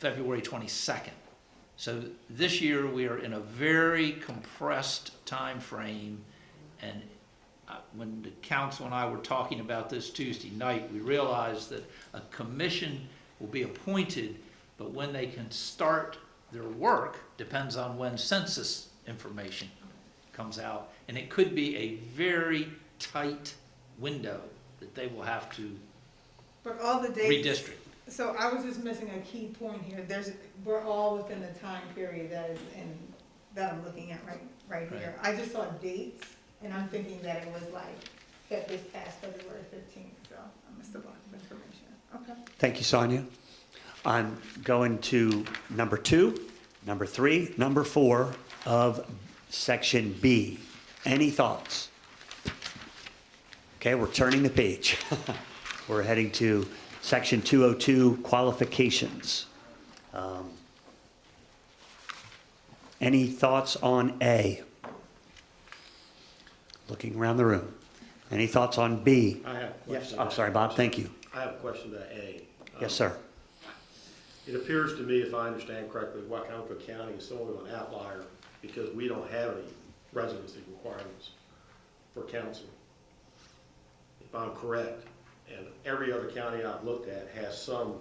February 22nd. So this year, we are in a very compressed time frame, and when the council and I were talking about this Tuesday night, we realized that a commission will be appointed, but when they can start their work depends on when census information comes out, and it could be a very tight window that they will have to But all the dates. redistrict. So I was just missing a key point here. We're all within the time period that I'm looking at right here. I just saw dates, and I'm thinking that it was like this past February 15th, so I missed a bunch of information. Okay. Thank you, Sonia. I'm going to number 2, number 3, number 4 of section B. Any thoughts? Okay, we're turning the page. We're heading to section 202, qualifications. Any thoughts on A? Looking around the room. Any thoughts on B? I have a Yes, question. I'm sorry, Bob, thank you. I have a question to A. Yes, sir. It appears to me, if I understand correctly, Wicomico County is sort of an outlier because we don't have any residency requirements for council. If I'm correct, and every other county I've looked at has some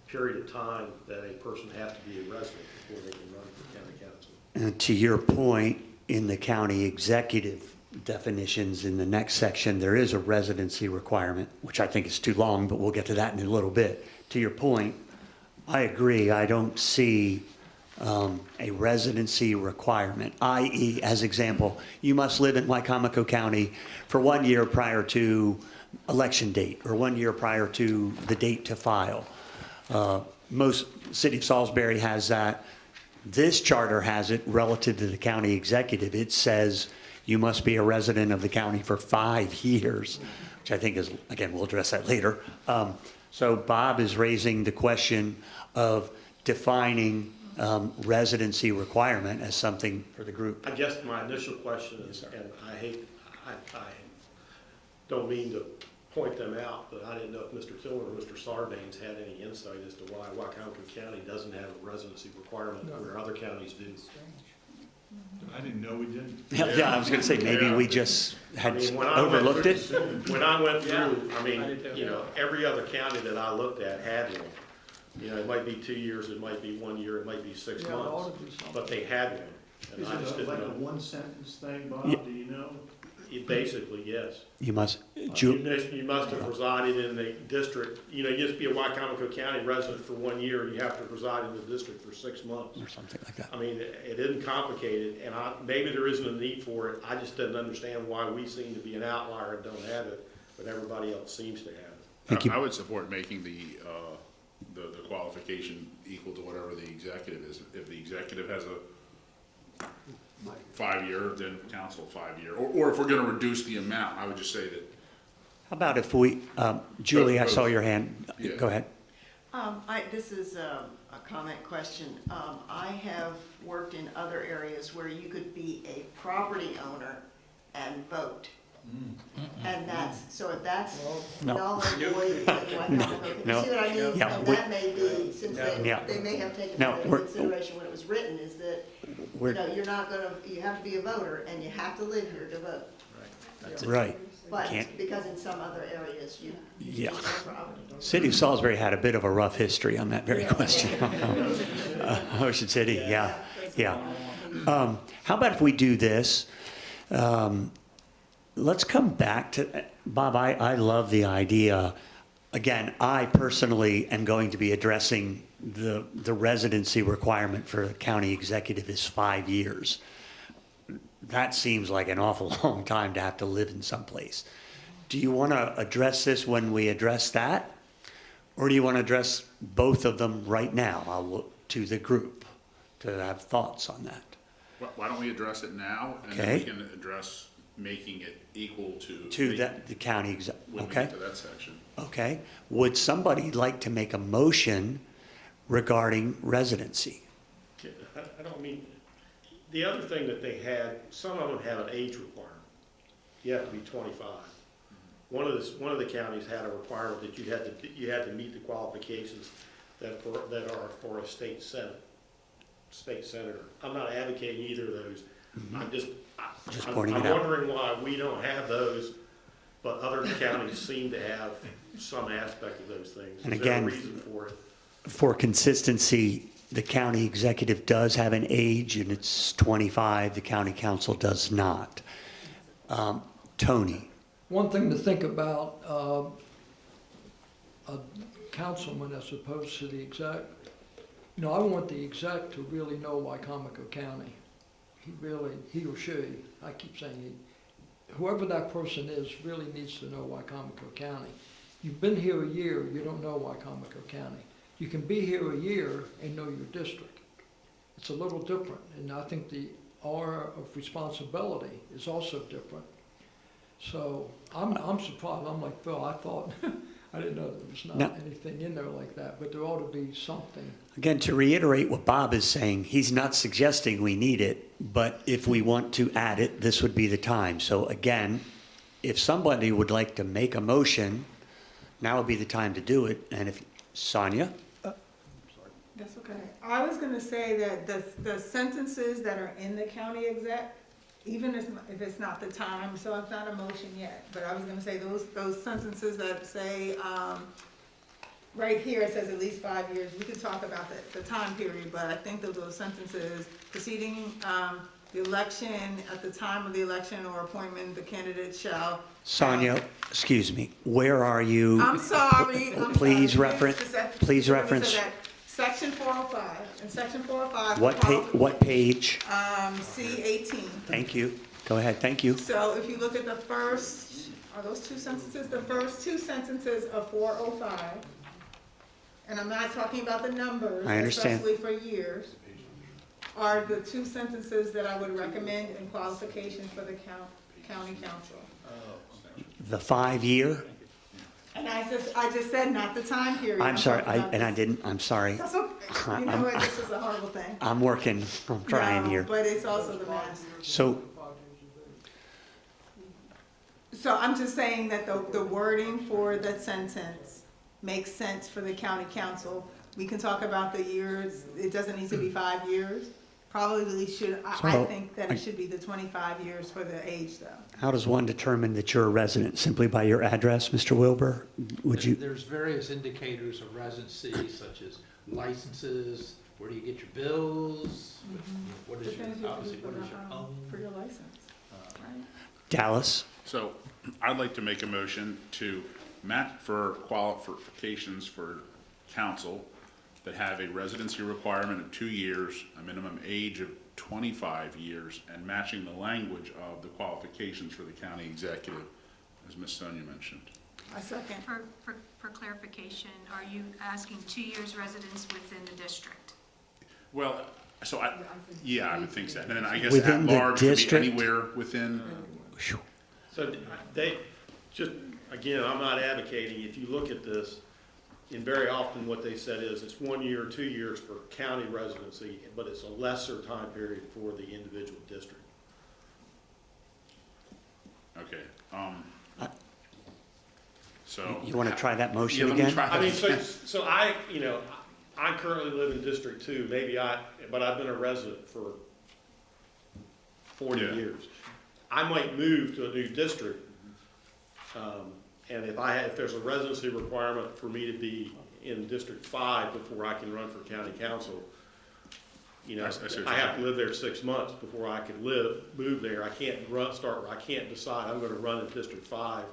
period of time that a person has to be a resident before they can run for county council. And to your point, in the county executive definitions in the next section, there is a residency requirement, which I think is too long, but we'll get to that in a little bit. To your point, I agree. I don't see a residency requirement, i.e., as example, you must live in Wicomico County for 1 year prior to election date or 1 year prior to the date to file. Most city of Salisbury has that. This charter has it relative to the county executive. It says you must be a resident of the county for 5 years, which I think is, again, we'll address that later. So Bob is raising the question of defining residency requirement as something for the group. I guess my initial question is, and I don't mean to point them out, but I didn't know if Mr. Tiller or Mr. Sarbanes had any insight as to why Wicomico County doesn't have a residency requirement where other counties do. I didn't know we didn't. Yeah, I was going to say, maybe we just had I mean, when I went overlooked through- it. When I went through, I mean, every other county that I looked at had one. It might be 2 years, it might be 1 year, it might be 6 Yeah, it ought months, to be something. but they had one. And Is I just it didn't like a know. one sentence thing, Bob, Yeah. do you know? Basically, yes. You must, You must have resided in the district, you just be a Wicomico County resident for 1 year, and you have to reside in the district for 6 months. or something like that. I mean, it isn't complicated, and maybe there isn't a need for it. I just didn't understand why we seem to be an outlier and don't have it, but everybody else seems to have it. Thank you. I would support making the qualification equal to whatever the executive is. If the executive has a 5-year, then council 5-year. Or if we're gonna reduce the amount, I would just say that, How about if we, Julie, I saw your hand. Yeah. Go ahead. This is, a comment question. I have worked in other areas where you could be a property owner and vote. And that's, so if that's No. null and void, then Wicomico, No. you see what I mean? Yeah, And we- that may be, since Yeah. they may have taken No, that into we're- consideration when it was written, is that, you We're, know, you're not gonna, you have to be a voter and you have to live here to vote. right. But Can't- because in some other areas, you Yeah. no problem. City of Salisbury had a bit of a rough history on that very question. Ocean City, yeah, yeah. How about if we do this? Let's come back to, Bob, I love the idea. Again, I personally am going to be addressing the residency requirement for a county executive is 5 years. That seems like an awful long time to have to live in someplace. Do you want to address this when we address that? Or do you want to address both of them right now? I'll look to the group to have thoughts on that. Why don't we address it now, and then Okay. we can address making it equal to. To the county When we okay? get to that section. Okay. Would somebody like to make a motion regarding residency? I don't mean, the other thing that they had, some of them have an age requirement. You have to be 25. One of the counties had a requirement that you had to meet the qualifications that are for a state senator. I'm not advocating either of those. I'm just pointing I'm it out. wondering why we don't have those, but other counties seem to have some aspect of those things. And Is there a again, reason for it? For consistency, the county executive does have an age, and it's 25. The county council does not. Tony? One thing to think about, a councilman as opposed to the exec, I want the exec to really know Wicomico County. He or she, I keep saying whoever that person is really needs to know Wicomico County. You've been here a year, you don't know Wicomico County. You can be here a year and know your district. It's a little different, and I think the aura of responsibility is also different. So I'm surprised. I'm like, Phil, I thought, I didn't know there was No. not anything in there like that, but there ought to be something. Again, to reiterate what Bob is saying, he's not suggesting we need it, but if we want to add it, this would be the time. So again, if somebody would like to make a motion, now would be the time to do it. And if, Sonia? That's okay. I was gonna say that the sentences that are in the county exec, even if it's not the time, so it's not a motion yet, but I was gonna say those sentences that say, right here, it says at least 5 years, we could talk about the time period, but I think that those sentences preceding, the election, at the time of the election or appointment, the candidate shall. Sonia, excuse me, where are you? I'm sorry. Please sorry. reference, please So reference, that Section 405, in section 405. what page? C18. Thank you. Go ahead, thank you. So if you look at the first, are those two sentences? The first two sentences of 405, and I'm not talking about the numbers, I understand. especially for years, are the two sentences that I would recommend in qualifications for the county council. The 5-year? And I just said not the time period. I'm sorry, talking about I'm sorry. That's okay. You know what, this is a horrible thing. I'm working, I'm trying No, here. But it's also the mask. So, So I'm just saying that the wording for that sentence makes sense for the county council. We can talk about the years, it doesn't need to be 5 years. Probably should, I So, think that it should be the 25 years for the age though. how does one determine that you're a resident? Simply by your address, Mr. Wilbur? Would you? There's various indicators of residency, such as licenses, where do you get your bills? What is your, Depends if obviously, you what put is your a, own? for your license, right? Dallas? So I'd like to make a motion to match for qualifications for council that have a residency requirement of 2 years, a minimum age of 25 years, and matching the language of the qualifications for the county executive, as Ms. Sonia mentioned. I second. For clarification, are you asking 2 years residence within the district? Well, so I would think so. And then I guess Within at the large could be district? anywhere within. So they, just, again, I'm not advocating, if you look at this, And very often what they said is it's 1 year or 2 years for county residency, but it's a lesser time period for the individual district. Okay, so. You want to try that motion Yeah, let me again? try I mean, that. so I, you know, I currently live in District 2, but I've been a resident for 40 Yeah. years. I might move to a new district, and if there's a residency requirement for me to be in District 5 before I can run for county council, you know, I see what you're I have to saying. live there 6 months before I can move there. I can't I can't decide I'm gonna run in District 5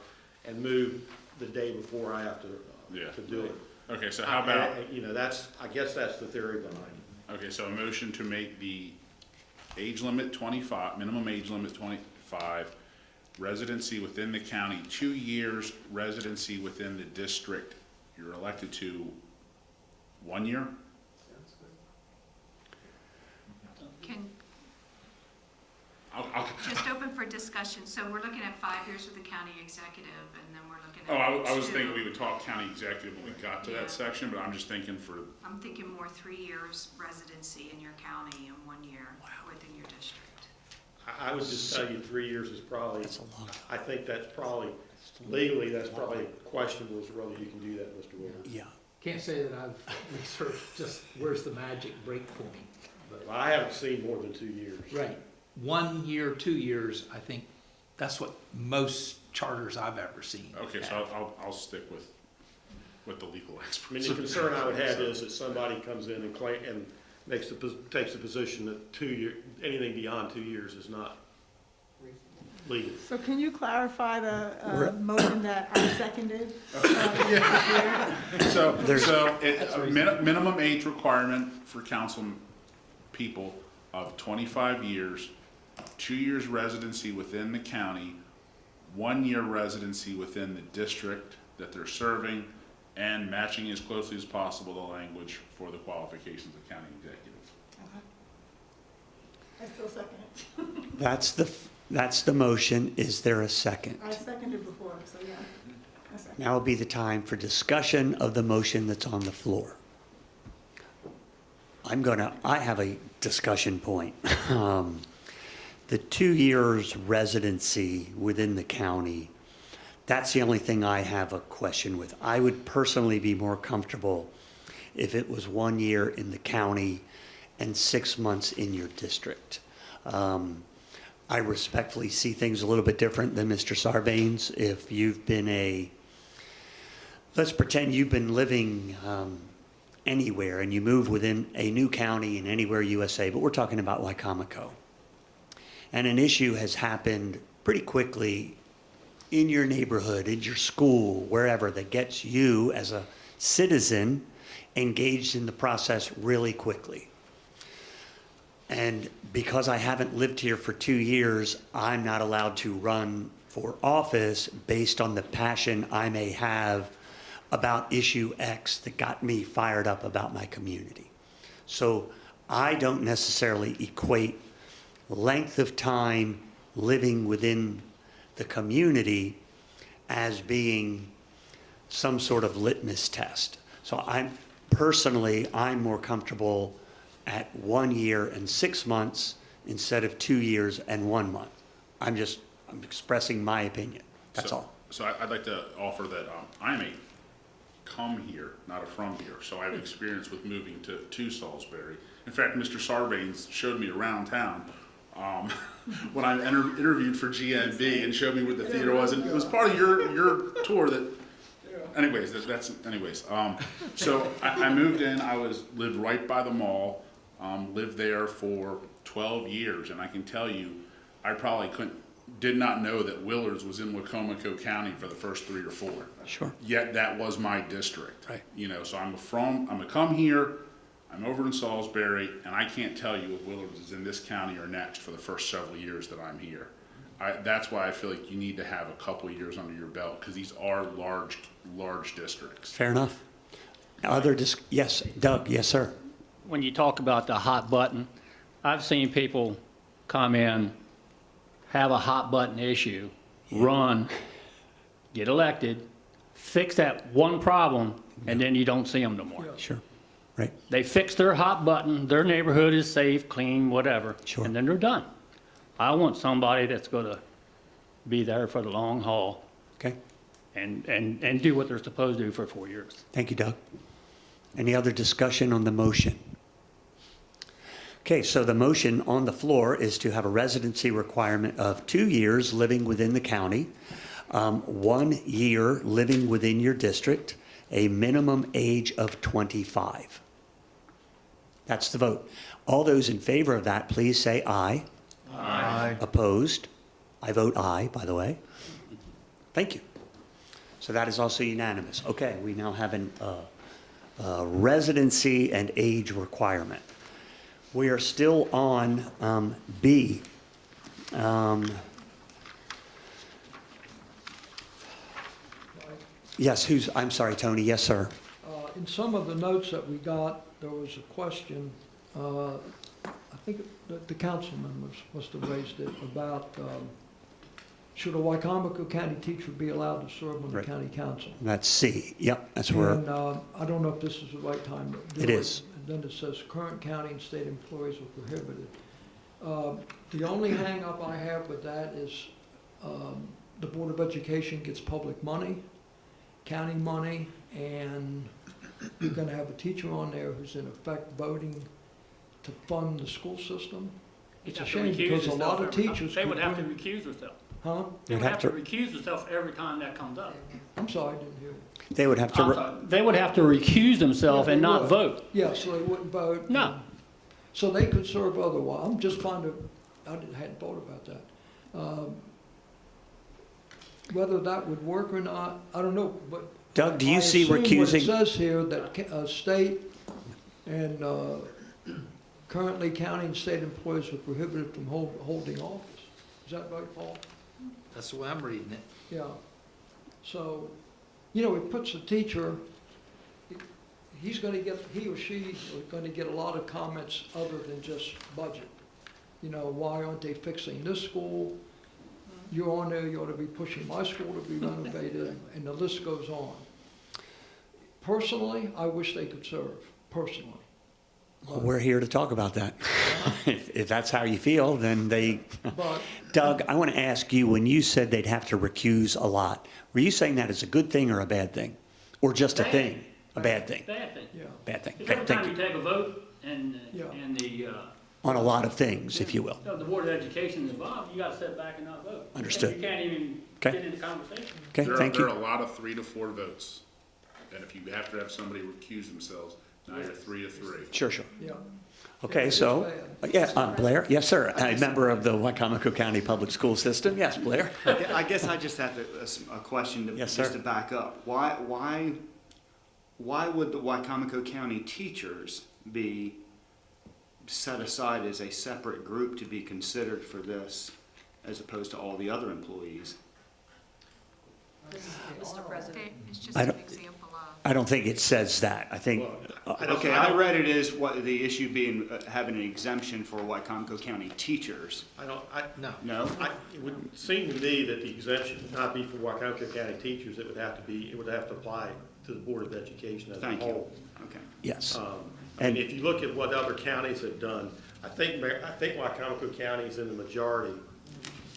and move the day before I have to do it. Okay, so how about, You know, I guess that's the theory behind it. okay, so a motion to make the age limit 25, minimum age limit 25, residency within the county, 2 years residency within the district, you're elected to 1 year? Can, I'll, just open for discussion, so we're looking at 5 years with the county executive, and then we're looking oh, at I was 2. thinking we would talk county executive when we got to Yeah. that section, but I'm just thinking for, I'm thinking more 3 years residency in your county and 1 year within your district. I would just tell you 3 years is probably, That's a long time. I think that's probably, legally, that's probably questionable as to whether you can do that, Mr. Williams. Yeah. Can't say that I've researched just where's the magic break point. But I haven't seen more than 2 years. right, 1 year, 2 years, I think that's what most charters I've ever seen. okay, so I'll stick with the legal I experts. mean, the concern I would have is that somebody comes in and takes the position that anything beyond 2 years is not legal. So can you clarify the motion that I seconded? So, There's- a minimum age requirement for council people of 25 years, 2 years residency within the county, 1 year residency within the district that they're serving, and matching as closely as possible the language for the qualifications of county executives. I still second it. That's the motion. Is there a second? I seconded before, so yeah. I second. Now would be the time for discussion of the motion that's on the floor. I have a discussion point. The 2 years residency within the county, that's the only thing I have a question with. I would personally be more comfortable if it was 1 year in the county and 6 months in your district. I respectfully see things a little bit different than Mr. Sarbanes. If you've been let's pretend you've been living anywhere and you move within a new county in anywhere USA, but we're talking about Wicomico. And an issue has happened pretty quickly in your neighborhood, in your school, wherever, that gets you as a citizen engaged in the process really quickly. And because I haven't lived here for 2 years, I'm not allowed to run for office based on the passion I may have about issue X that got me fired up about my community. So I don't necessarily equate length of time living within the community as being some sort of litmus test. So I'm more comfortable at 1 year and 6 months instead of 2 years and 1 month. I'm expressing my opinion. That's all. So I'd like to offer that I'm a come here, not a from here. So I have experience with moving to Salisbury. In fact, Mr. Sarbanes showed me around town when I interviewed for GMB and showed me where the theater was. And it was part of your tour that, anyways, so I moved in, lived right by the mall, lived there for 12 years. And I can tell you, I probably did not know that Willards was in Wicomico County for the first 3 or 4. Sure. Yet that was my district. Right. You know, so I'm a come here, I'm over in Salisbury, and I can't tell you if Willards is in this county or next for the first several years that I'm here. That's why I feel like you need to have a couple of years under your belt, because these are large districts. Fair enough. Yes, Doug, yes, sir. When you talk about the hot button, I've seen people come in, have a hot button issue, run, get elected, fix that one problem, and then you don't see them no more. Sure, right, They fix their hot button, their neighborhood is safe, clean, whatever. Sure. And then they're done. I want somebody that's gonna be there for the long haul okay. and do what they're supposed to do for 4 years. Thank you, Doug. Any other discussion on the motion? Okay, so the motion on the floor is to have a residency requirement of 2 years living within the county, 1 year living within your district, a minimum age of 25. That's the vote. All those in favor of that, please say aye. Aye. Opposed? I vote aye, by the way. Thank you. So that is also unanimous. Okay, we now have a residency and age requirement. We are still on B. Yes, I'm sorry, Tony. Yes, sir. In some of the notes that we got, there was a question, I think the councilman must have raised it, about should a Wicomico County teacher be allowed to serve on the Right. county council? That's C. Yep, that's where, And I don't know if this is the right time to do it. It is. And then it says current county and state employees are prohibited. The only hang-up I have with that is the Board of Education gets public money, county money, and you're gonna have a teacher on there who's in effect voting to fund the school system. It's a shame because a lot of teachers. They would could have to bring- recuse themselves. Huh? They You'd would have have to to- recuse themselves every time that comes up. I'm sorry, I didn't hear you. they would have to, I'm sorry. They would have to recuse themselves Yeah, and they not would. vote. Yeah, so they wouldn't vote. No. So they could serve otherwise. I'm just trying to, hadn't thought about that. Whether that would work or not, I don't know, but. Doug, do you I see assume what recusing? it says here that state and currently county and state employees are prohibited from holding office. Is that right, Paul? That's the way I'm reading it. Yeah. So, it puts the teacher, he or she are gonna get a lot of comments other than just budget. Why aren't they fixing this school? You're on there, you ought to be pushing my school to be renovated, and the list goes on. Personally, I wish they could serve, personally. Well, we're here to talk about that. If that's how you feel, then But Doug, I want to ask you, when you said they'd have to recuse a lot, were you saying that as a good thing or a bad thing? Or just a thing? A bad thing? Bad thing. yeah. Bad thing. If Okay, every thank time you you. take a vote and Yeah. On a lot of things, if you will. the Board of Education is involved, you gotta sit back and not vote. Understood. You can't even Okay. get into conversation. Okay, thank There are you. a lot of 3 to 4 votes, and if you have to have somebody recuse themselves, now you're 3 to 3. Sure, sure. Yeah. Okay, It's so, bad. Blair, yes, sir, a member of the Wicomico County Public School System, yes, Blair? I guess I just have a question to, Yes, just sir. to back up. Why would the Wicomico County teachers be set aside as a separate group to be considered for this as opposed to all the other employees? Mr. President. It's just I an don't- example of. I don't think it says that. I think, Okay, I read it as what the issue being, having an exemption for Wicomico County teachers. No. No? It would seem to me that the exemption would not be for Wicomico County teachers, it would have to apply to the Board of Education as a Thank you. whole. Okay. yes. I mean, if you look at what other counties have done, I think Wicomico County is in the majority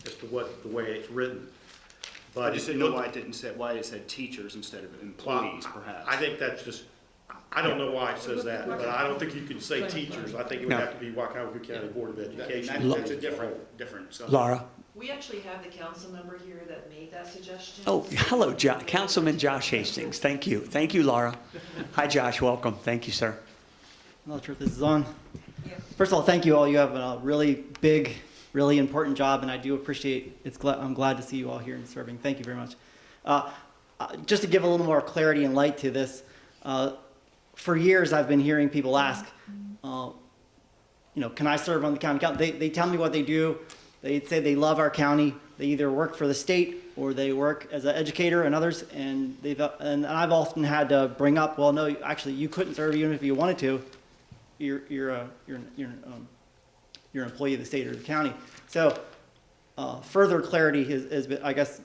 as to the way it's written. But I just if didn't you know look- why it didn't say, why it said teachers instead of Well, employees, perhaps. I think that's just, I don't know why it says that, but I don't think you can say teachers. I think it would No. have to be Wicomico County Board of Education. That's a different subject. Laura? We actually have the council member here that made that suggestion. Oh, hello, Councilman Josh Hastings. Thank you. Thank you, Laura. Hi, Josh. Welcome. Thank you, sir. I'm not sure if this is on. First of all, thank you all. You have a really big, really important job, and I do appreciate it. I'm glad to see you all here and serving. Thank you very much. Just to give a little more clarity and light to this, for years I've been hearing people ask, can I serve on the county council? They tell me what they do. They say they love our county. They either work for the state or they work as an educator and others. And I've often had to bring up, well, no, actually, you couldn't serve even if you wanted to. You're an employee of the state or the county. So further clarity has been, I guess,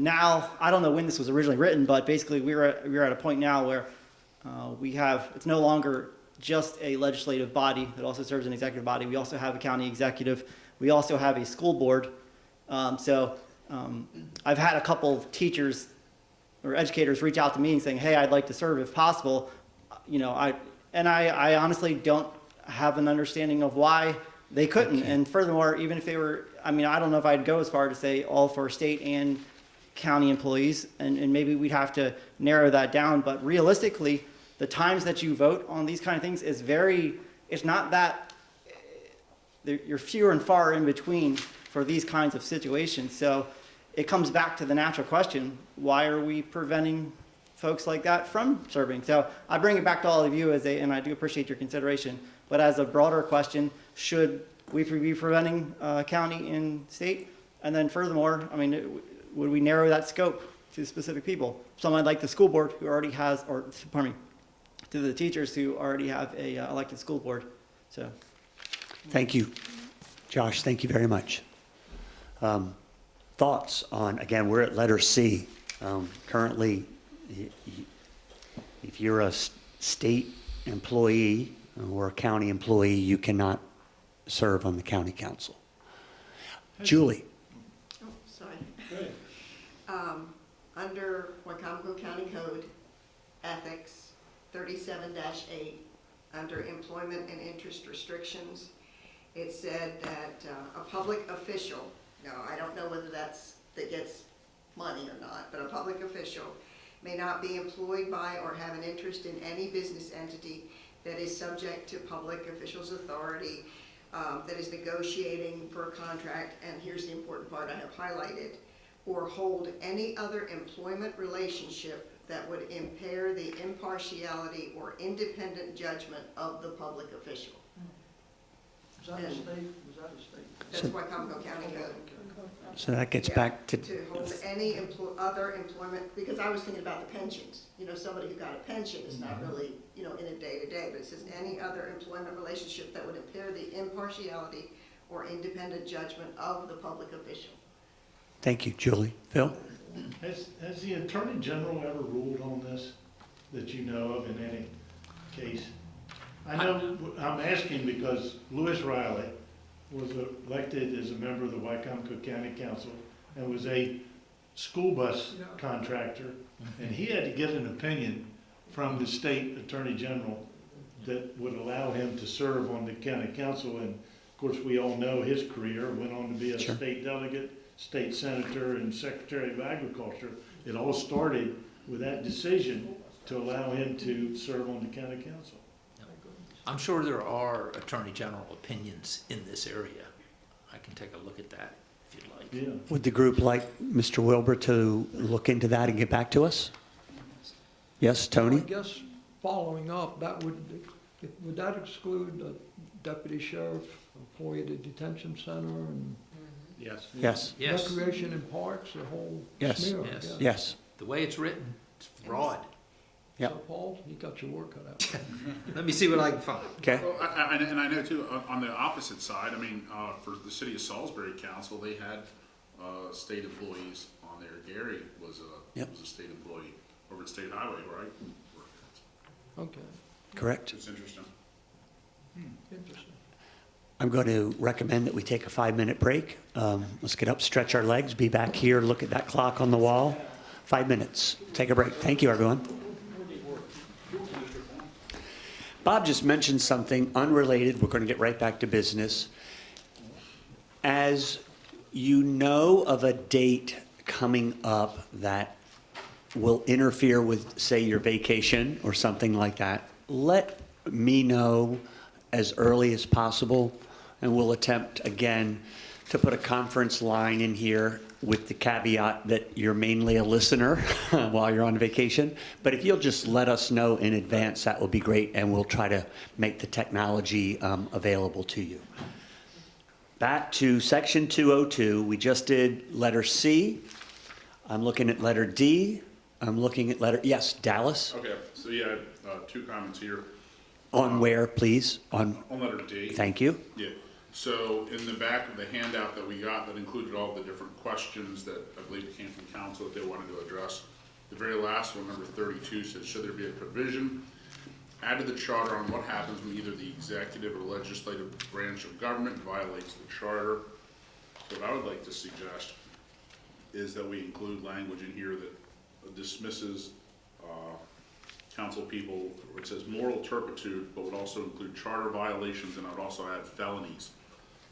now, I don't know when this was originally written, but basically we're at a point now where it's no longer just a legislative body that also serves an executive body. We also have a county executive. We also have a school board. I've had a couple teachers or educators reach out to me and saying, hey, I'd like to serve if possible. I honestly don't have an understanding of why they couldn't. Okay. And furthermore, even if they were, I don't know if I'd go as far to say all for state and county employees, and maybe we'd have to narrow that down. But realistically, the times that you vote on these kind of things is it's not that, you're fewer and far in between for these kinds of situations. So it comes back to the natural question, why are we preventing folks like that from serving? So I bring it back to all of you and I do appreciate your consideration, but as a broader question, should we be preventing county and state? And then furthermore, would we narrow that scope to specific people? Someone like the school board who already has, to the teachers who already have a elected school board. So, Thank you, Josh. Thank you very much. Thoughts on, again, we're at letter C. Currently, if you're a state employee or a county employee, you cannot serve on the county council. Julie. Oh, sorry. Under Wicomico County Code, Ethics 37-8, under Employment and Interest Restrictions, it said that a public official, now I don't know whether that gets money or not, but a public official may not be employed by or have an interest in any business entity that is subject to public officials' authority, that is negotiating for a contract, and here's the important part I have highlighted, or hold any other employment relationship that would impair the impartiality or independent judgment of the public official. Is that a state? Is that a state? That's Wicomico County Code. So that gets Yeah, back to, hold any other employment, because I was thinking about the pensions. Somebody who got a pension is not really, in a day-to-day, but it says any other employment relationship that would impair the impartiality or independent judgment of the public official. thank you, Julie. Phil? Has the Attorney General ever ruled on this that you know of in any case? I know, I'm asking because Lewis Riley was elected as a member of the Wicomico County Council and was a school bus contractor, and he had to get an opinion from the state Attorney General that would allow him to serve on the county council, and of course we all know his career, went on to be a Sure. state delegate, state senator, and Secretary of Agriculture. It all started with that decision to allow him to serve on the county council. I'm sure there are Attorney General opinions in this area. I can take a look at that if you'd like. Yeah. Would the group like Mr. Wilbur to look into that and get back to us? Yes, I Tony? guess following up, would that exclude the deputy sheriff, employee at the detention center, and Yes. Yes, Yes, recreation and parks, the whole Yes. smear? Yes. yeah. yes. the way it's written, it's broad. Yep. So Paul, you got your work cut out. Let me see what I can find. Okay, Well, and I know too, on the opposite side, for the city of Salisbury Council, they had, state employees on there. Gary was Yep. a state employee over at State Highway, right? Okay, correct. It's interesting. interesting. I'm going to recommend that we take a 5-minute break. Let's get up, stretch our legs, be back here, look at that clock on the wall. 5 minutes. Take a break. Thank you, everyone. Bob just mentioned something unrelated. We're going to get right back to business. As you know of a date coming up that will interfere with, say, your vacation or something like that, let me know as early as possible, and we'll attempt again to put a conference line in here with the caveat that you're mainly a listener while you're on vacation. But if you'll just let us know in advance, that would be great, and we'll try to make the technology available to you. Back to section 202, we just did letter C. I'm looking at letter D. I'm looking at letter, yes, Dallas. Okay, so yeah, two comments here. On where, please? On letter D. Thank you. Yeah, so in the back of the handout that we got that included all the different questions that I believe came from council council that they wanted to address. The very last one, number 32, says, should there be a provision added to the charter on what happens when either the executive or legislative branch of government violates the charter? So what I would like to suggest is that we include language in here that dismisses council people, where it says moral turpitude, but would also include charter violations, and I would also add felonies.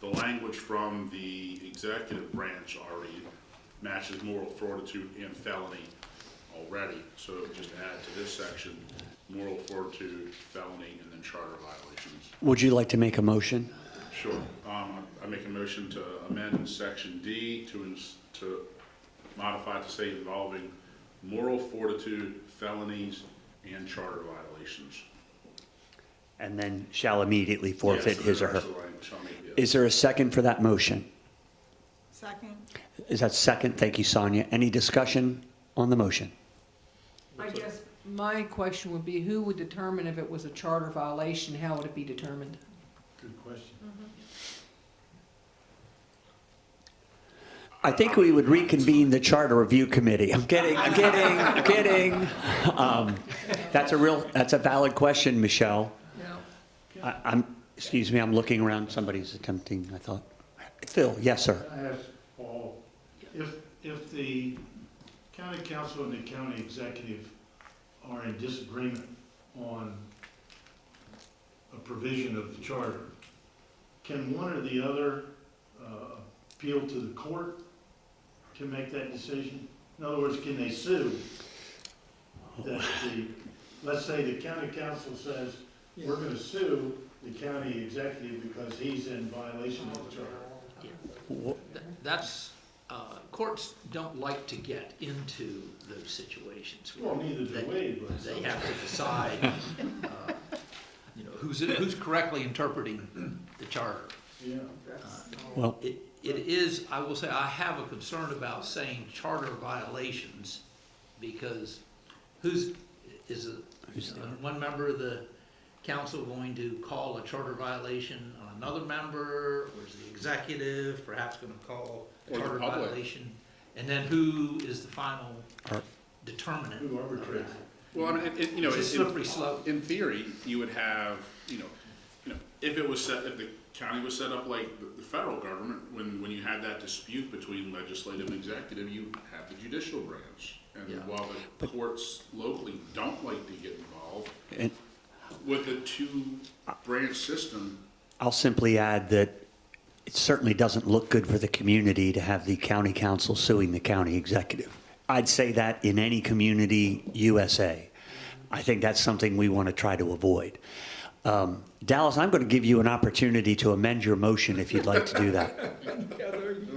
The language from the executive branch already matches moral fortitude and felony already, so it would just add to this section moral fortitude, felony, and then charter violations. Would you like to make a motion? Sure. I make a motion to amend section D to modify to say involving moral fortitude, felonies, and charter violations. And then shall immediately forfeit Yes, his or her. that's the language shall make, yes. Is there a second for that motion? Second. Is that second? Thank you, Sonia. Any discussion on the motion? I guess my question would be, who would determine if it was a charter violation? How would it be determined? Good question. I think we would reconvene the Charter Review Committee. I'm kidding. That's a valid question, Michelle. Yeah. Excuse me, I'm looking around. Somebody's attempting, I thought. Phil, yes, sir. I ask Paul, if the county council and the county executive are in disagreement on a provision of the charter, can one or the other appeal to the court to make that decision? In other words, can they sue? Let's say the county council says, we're gonna sue the county executive because he's in violation of the charter. That's, courts don't like to get into those situations. Well, neither do we, but. They have to decide, who's correctly interpreting the charter. Yeah. Well, It is, I will say, I have a concern about saying charter violations, because one member of the council going to call a charter violation on another member, or is the executive perhaps going to call a Or the charter public. violation? And then who is the final determinant? Who arbitrates? Well, I mean, It's a slippery slope. In theory, you would have, if the county was set up like the federal government, when you had that dispute between legislative and executive, you have the judicial branch. And Yeah. while the courts locally don't like to get involved, And with the two-branch system, I'll simply add that it certainly doesn't look good for the community to have the county council suing the county executive. I'd say that in any community USA. I think that's something we want to try to avoid. Dallas, I'm going to give you an opportunity to amend your motion if you'd like to do that.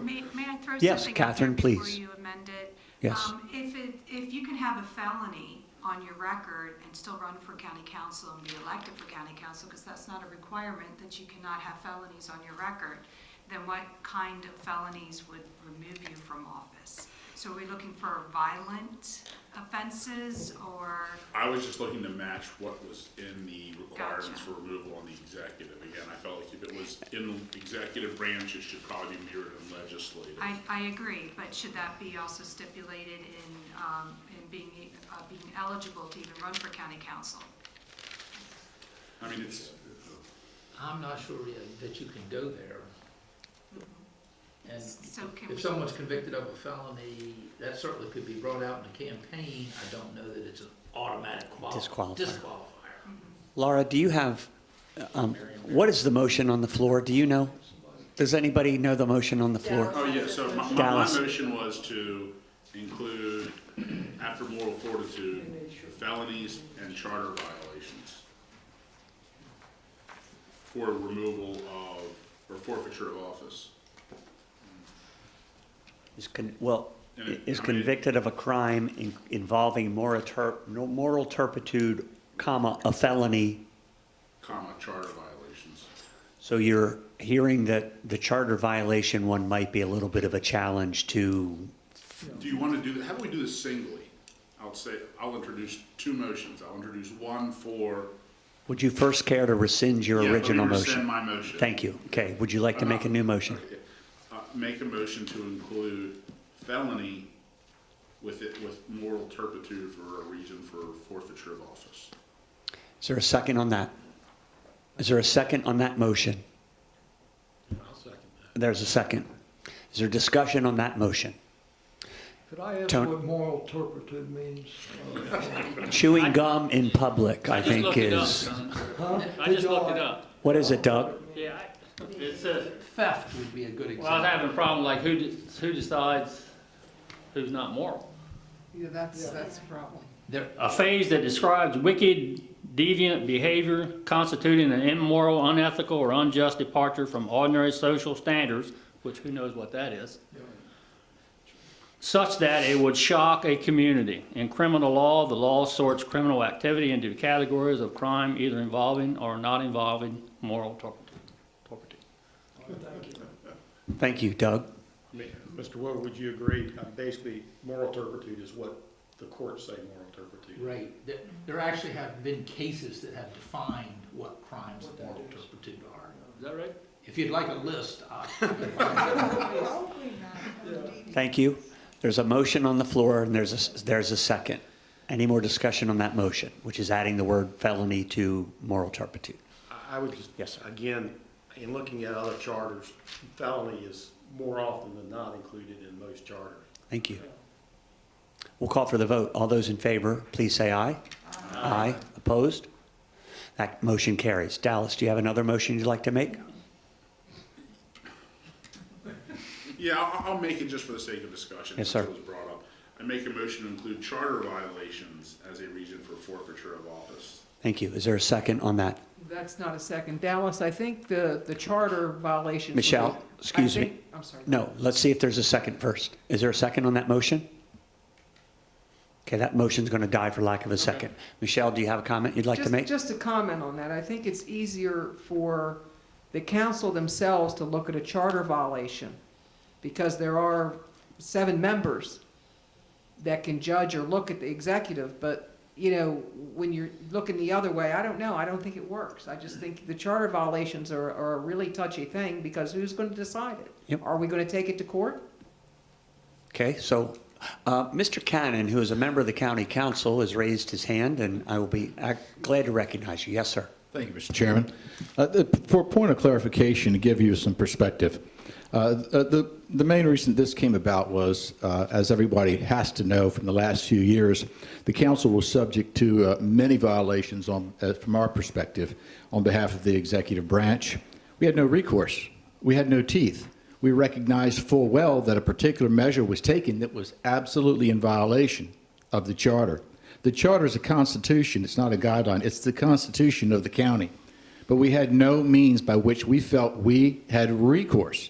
May I throw Yes, something out there Catherine, before please. you amend it? Yes. If you can have a felony on your record and still run for county council and be elected for county council, because that's not a requirement that you cannot have felonies on your record, then what kind of felonies would remove you from office? So are we looking for violent offenses, or? I was just looking to match what was in the requirements Gotcha. for removal on the executive. Again, I felt like if it was in the executive branch, it should probably be mirrored in legislative. I agree, but should that be also stipulated in being eligible to even run for county council? I mean, it's, I'm not sure that you can go there. And So can if we- someone's convicted of a felony, that certainly could be brought out in a campaign. I don't know that it's an automatic Disqualifier. disqualifier. Laura, do you have, what is the motion on the floor? Do you know? Does anybody know the motion on the floor? oh yeah, so my Dallas. motion was to include, after moral fortitude, felonies and charter violations for removal of, or forfeiture of office. Is convicted of a crime involving moral turpitude, comma, a felony. Comma, charter violations. So you're hearing that the charter violation one might be a little bit of a challenge to, Do you want to do that? How do we do this singly? I'll introduce two motions. I'll introduce one for. would you first care to rescind your original Let me motion? rescind my motion. Thank you. Okay, would you like to make a new motion? Okay. Make a motion to include felony with moral turpitude for a reason for forfeiture of office. Is there a second on that? Is there a second on that motion? I'll second There's a second. Is there discussion on that motion? Could I ask Tony. what moral turpitude means? Chewing gum in public, I think is. Huh? I just looked it up. What is it, Doug? Yeah, it says, Theft would be a good well, I was example. having a problem, like who decides who's not moral? Yeah, that's a problem. A phase that describes wicked, deviant behavior constituting an immoral, unethical, or unjust departure from ordinary social standards, which who knows what that is, such that it would shock a community. In criminal law, the law sorts criminal activity into categories of crime either involving or not involving moral turpitude. Thank you, Doug. Mr. Wood, would you agree, basically, moral turpitude is what the courts say moral turpitude is? Right. There actually have been cases that have defined what crimes of moral turpitude are. Is that right? If you'd like a list, Thank you. There's a motion on the floor and there's a second. Any more discussion on that motion, which is adding the word felony to moral turpitude? I would just, Yes, sir. again, in looking at other charters, felony is more often than not included in most charters. Thank you. We'll call for the vote. All those in favor, please say aye. Aye. Opposed? That motion carries. Dallas, do you have another motion you'd like to make? Yeah, I'll make it just for the sake of discussion. Yes, since sir. It was brought up. I make a motion to include charter violations as a reason for forfeiture of office. Thank you. Is there a second on that? That's not a second. Dallas, I think the charter violations. Michelle, excuse me. I'm sorry. No, let's see if there's a second first. Is there a second on that motion? Okay, that motion's going to die for lack of a second. Michelle, do you have a comment you'd like to make? Just a comment on that. I think it's easier for the council themselves to look at a charter violation because there are 7 members that can judge or look at the executive, but when you're looking the other way, I don't know. I don't think it works. I just think the charter violations are a really touchy thing because who's going to decide it? Yep. Are we going to take it to court? Okay, so Mr. Cannon, who is a member of the county council, has raised his hand, and I will be glad to recognize you. Yes, sir. Thank you, Mr. Chairman. For a point of clarification, to give you some perspective, the main reason this came about was, as everybody has to know from the last few years, the council was subject to many violations from our perspective on behalf of the executive branch. We had no recourse. We had no teeth. We recognized full well that a particular measure was taken that was absolutely in violation of the charter. The charter is a constitution. It's not a guideline. It's the constitution of the county. But we had no means by which we felt we had recourse.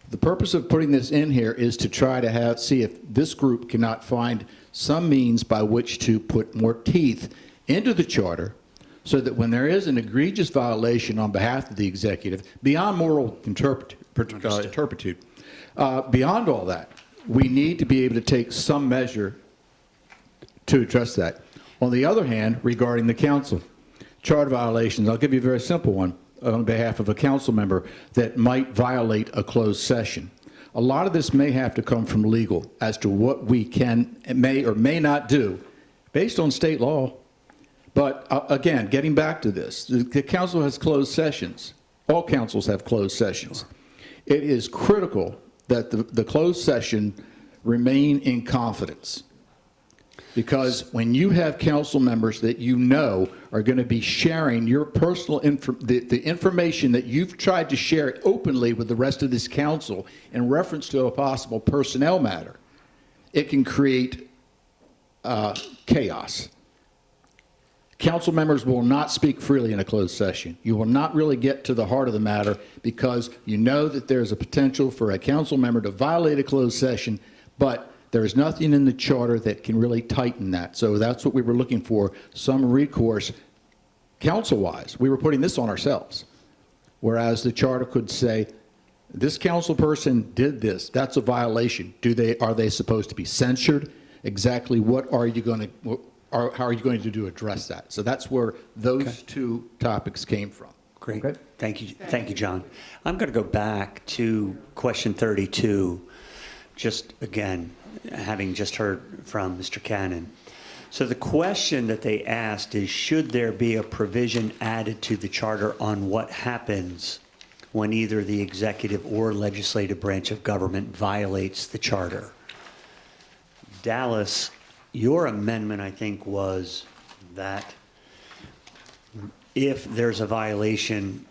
The purpose of putting this in here is to try to see if this group cannot find some means by which to put more teeth into the charter so that when there is an egregious violation on behalf of the executive, beyond moral turpitude, beyond all that, we need to be able to take some measure to address that. On the other hand, regarding the council, charter violations, I'll give you a very simple one on behalf of a council member that might violate a closed session. A lot of this may have to come from legal as to what we can, may or may not do based on state law. But again, getting back to this, the council has closed sessions. All councils have closed sessions. It is critical that the closed session remain in confidence. Because when you have council members that you know are going to be sharing your personal the information that you've tried to share openly with the rest of this council in reference to a possible personnel matter, it can create chaos. Council members will not speak freely in a closed session. You will not really get to the heart of the matter because you know that there's a potential for a council member to violate a closed session, but there is nothing in the charter that can really tighten that. So that's what we were looking for, some recourse council-wise. We were putting this on ourselves, whereas the charter could say, this council person did this. That's a violation. Are they supposed to be censured? Exactly what are you going to, how are you going to do to address that? So that's where those two topics came from. Great. Thank you. Thank you, John. I'm going to go back to question 32. Just again, having just heard from Mr. Cannon. So the question that they asked is, should there be a provision added to the charter on what happens when either the executive or legislative branch of government violates the charter? Dallas, your amendment, I think, was that if there's a violation,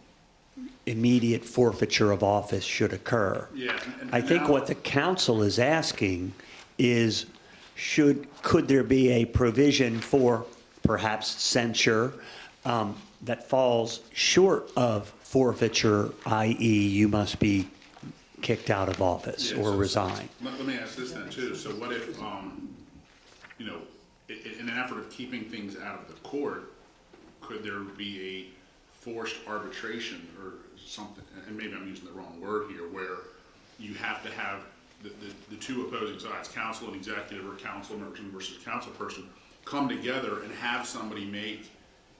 immediate forfeiture of office should occur. Yeah. I think now- what the council is asking is, could there be a provision for perhaps censure that falls short of forfeiture, i.e. you must be kicked out of office Yeah, or so- resign? Let me ask this then too. So what if, you know, in an effort of keeping things out of the court, could there be a forced arbitration or something, and maybe I'm using the wrong word here, where you have to have the two opposing sides, council and executive, or council person versus council person, come together and have somebody make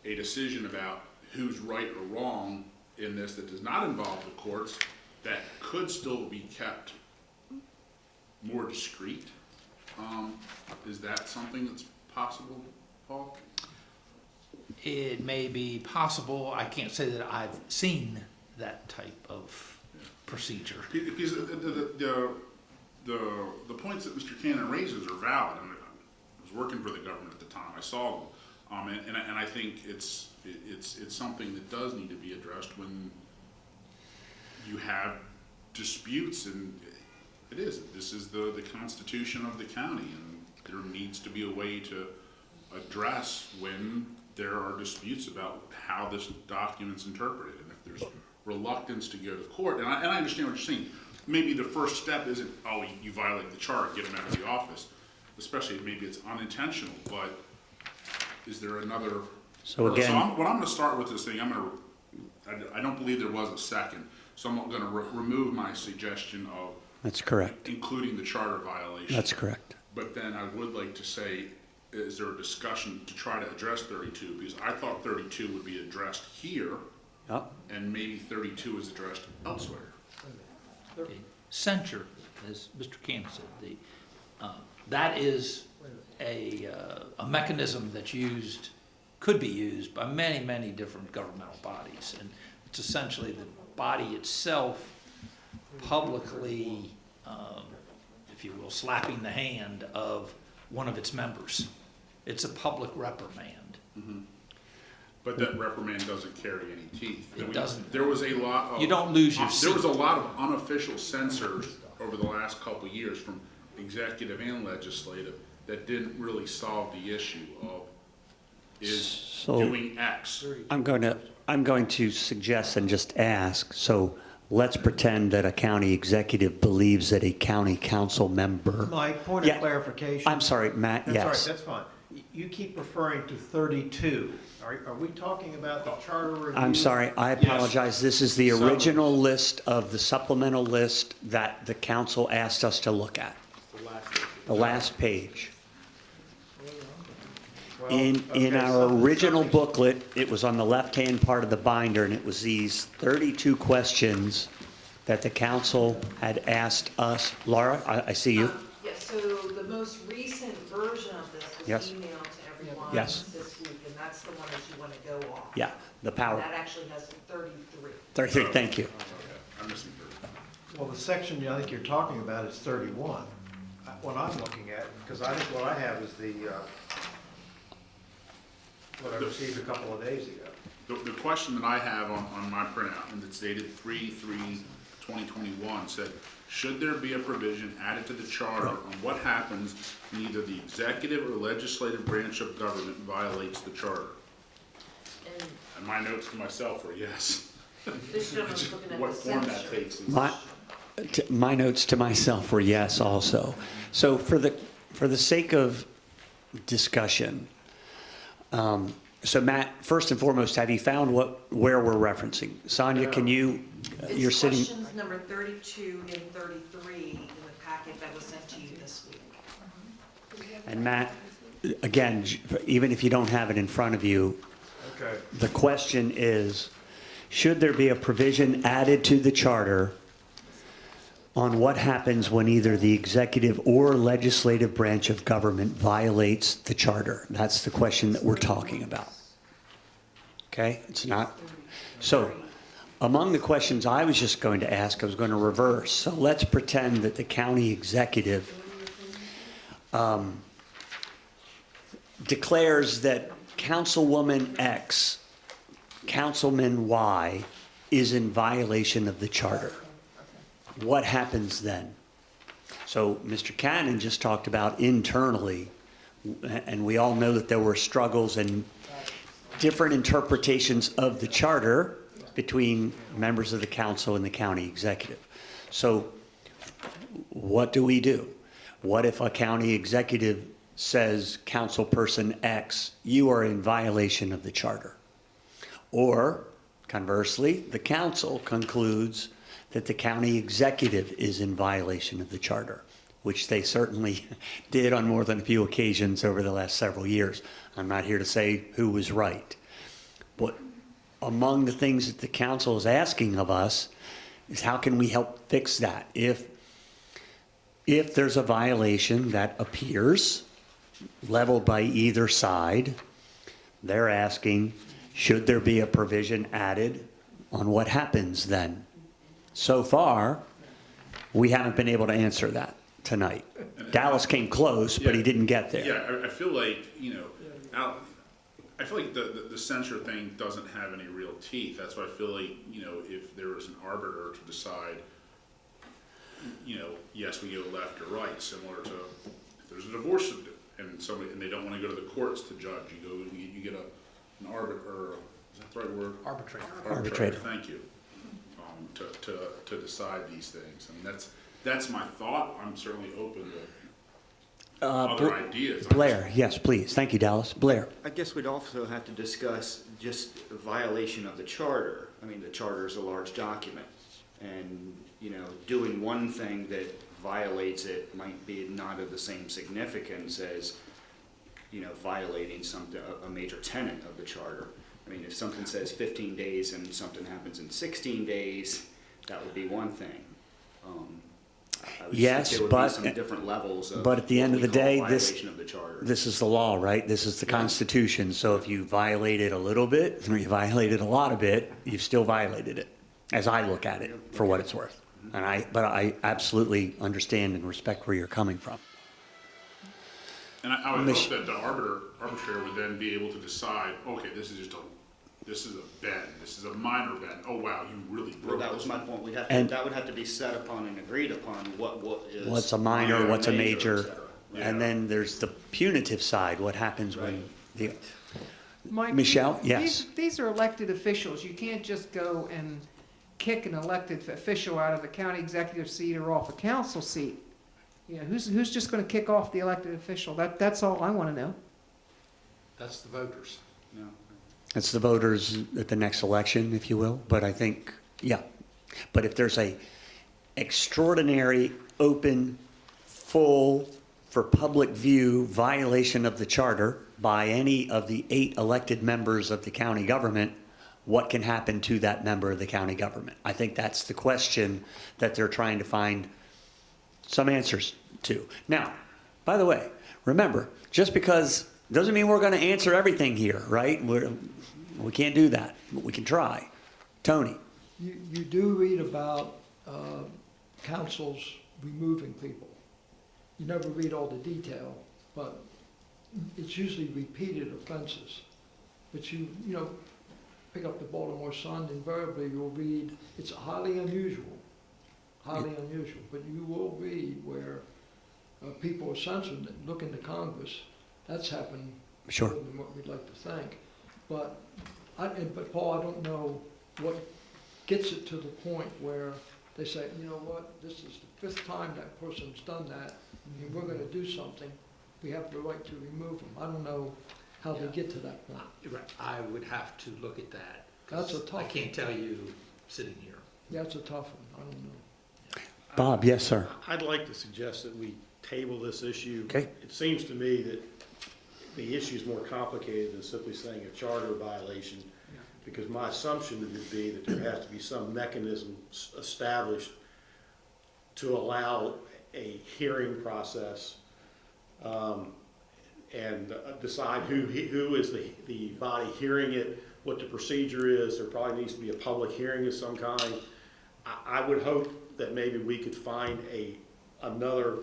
a decision about who's right or wrong in this that does not involve the courts, that could still be kept more discreet? Is that something that's possible, Paul? It may be possible. I can't say that I've seen that type of procedure. Because the points that Mr. Cannon raises are valid. I mean, I was working for the government at the time. I saw them, and I think it's something that does need to be addressed when you have disputes, and this is the constitution of the county, and there needs to be a way to address when there are disputes about how this document's interpreted, and if there's reluctance to go to court. And I understand what you're saying. Maybe the first step isn't, oh, you violate the charter, get him out of the office, especially if maybe it's unintentional, but is there another? So again, what I'm gonna start with this thing, I don't believe there was a second, so I'm gonna remove my suggestion of that's correct. including the charter violation. That's correct. But then I would like to say, is there a discussion to try to address 32? Because I thought 32 would be addressed here, Yep. and maybe 32 is addressed elsewhere. Okay. Censure, as Mr. Cannon said, that is a mechanism that's could be used by many, many different governmental bodies. And it's essentially the body itself publicly, if you will, slapping the hand of one of its members. It's a public reprimand. Mm-hmm. But that reprimand doesn't carry any teeth. It doesn't. There was a lot of. You don't lose your seat. There was a lot of unofficial censors over the last couple of years from executive and legislative that didn't really solve the issue of doing X. I'm going to suggest and just ask, so let's pretend that a county executive believes that a county council member. Mike, point Yeah. of clarification. I'm sorry, Matt, That's all right, yes. that's fine. You keep referring to 32. Are we talking about the charter review? I'm sorry, I apologize. This is the original list of the supplemental list that the council asked us to look at. The last page. Well, In okay, our so- original booklet, it was on the left-hand part of the binder, and it was these 32 questions that the council had asked us. Laura, I see you. Yes, so the most recent version of this Yes. was emailed to everyone Yes. this week, and that's the one that you want to go off. Yeah, the power. That actually has 33. 33, thank you. I'm missing 30. Well, the section I think you're talking about is 31. What I'm looking at, because I think what I have is what I received a couple of days ago. The question that I have on my printout, and it's dated 3/3/2021, said, should there be a provision added to the charter on what happens when either the executive or legislative branch of government violates the charter? And my notes to myself were yes. This gentleman's looking at What the form that censure. takes is. My notes to myself were yes also. So for the sake of discussion, so Matt, first and foremost, have you found where we're referencing? Sonia, can you, you're It's sitting, questions number 32 and 33 in the packet that was sent to you this week. and Matt, again, even if you don't have it in front of you, Okay. the question is, should there be a provision added to the charter on what happens when either the executive or legislative branch of government violates the charter. That's the question that we're talking about. Okay, it's not. So among the questions I was just going to ask, I was going to reverse. So let's pretend that the county executive declares that Councilwoman X, Councilman Y is in violation of the charter. What happens then? So Mr. Cannon just talked about internally, and we all know that there were struggles and different interpretations of the charter between members of the council and the county executive. So what do we do? What if a county executive says, Councilperson X, you are in violation of the charter? Or conversely, the council concludes that the county executive is in violation of the charter, which they certainly did on more than a few occasions over the last several years. I'm not here to say who was right. But among the things that the council is asking of us is how can we help fix that? If there's a violation that appears leveled by either side, they're asking, should there be a provision added on what happens then? So far, we haven't been able to answer that tonight. Dallas came close, but he didn't get there. Yeah, I feel like, I feel like the censure thing doesn't have any real teeth. That's why I feel like, if there was an arbiter to decide, yes, we go left or right, similar to if there's a divorce and they don't want to go to the courts to judge, you get an arbiter, is that the right word? Arbitrator. Thank you. To decide these things. I mean, that's my thought. I'm certainly open to other ideas. Blair, yes, please. Thank you, Dallas. Blair. I guess we'd also have to discuss just a violation of the charter. I mean, the charter is a large document, and, doing one thing that violates it might be not of the same significance as, violating a major tenet of the charter. I mean, if something says 15 days and something happens in 16 days, that would be one thing. I would Yes, think there would but be some different levels of at the end of the what we day, call violation of the charter. this is the law, right? This is the Constitution. So if you violate it a little bit, or you violated a lot of it, you've still violated it, as I look at it, for what it's worth. But I absolutely understand and respect where you're coming from. And I would hope that the arbitrator would then be able to decide, okay, this is a bend, this is a minor bend. Oh wow, you really broke. Well, that was my point. That would have to be set upon and agreed upon what is. What's a minor, what's a et major, cetera. and then there's the punitive side. What happens when the Mike, Michelle? Yes. These are elected officials. You can't just go and kick an elected official out of a county executive seat or off a council seat. Who's just gonna kick off the elected official? That's all I wanna know. That's the voters. No. It's the voters at the next election, if you will. But I think, yeah. But if there's a extraordinary, open, full, for public view violation of the charter by any of the 8 elected members of the county government, what can happen to that member of the county government? I think that's the question that they're trying to find some answers to. Now, by the way, remember, just because doesn't mean we're going to answer everything here, right? We can't do that, but we can try. Tony. You do read about councils removing people. You never read all the detail, but it's usually repeated offenses. But you pick up the Baltimore Sun, invariably you'll read, it's highly unusual, but you will read where people are censored and look into Congress. That's happened Sure. more than what we'd like to think. But Paul, I don't know what gets it to the point where they say, you know what, this is the 5th time that person's done that, and we're gonna do something, we have the right to remove them. I don't know how they get to that point. Right, I would have to look at that. 'Cause That's a tough I can't tell you sitting here. Yeah, it's a tough one, I don't know. Bob, yes, sir. I'd like to suggest that we table this issue. Okay. It seems to me that the issue is more complicated than simply saying a charter violation, because my assumption would be that there has to be some mechanism established to allow a hearing process, and decide who is the body hearing it, what the procedure is. There probably needs to be a public hearing of some kind. I would hope that maybe we could find another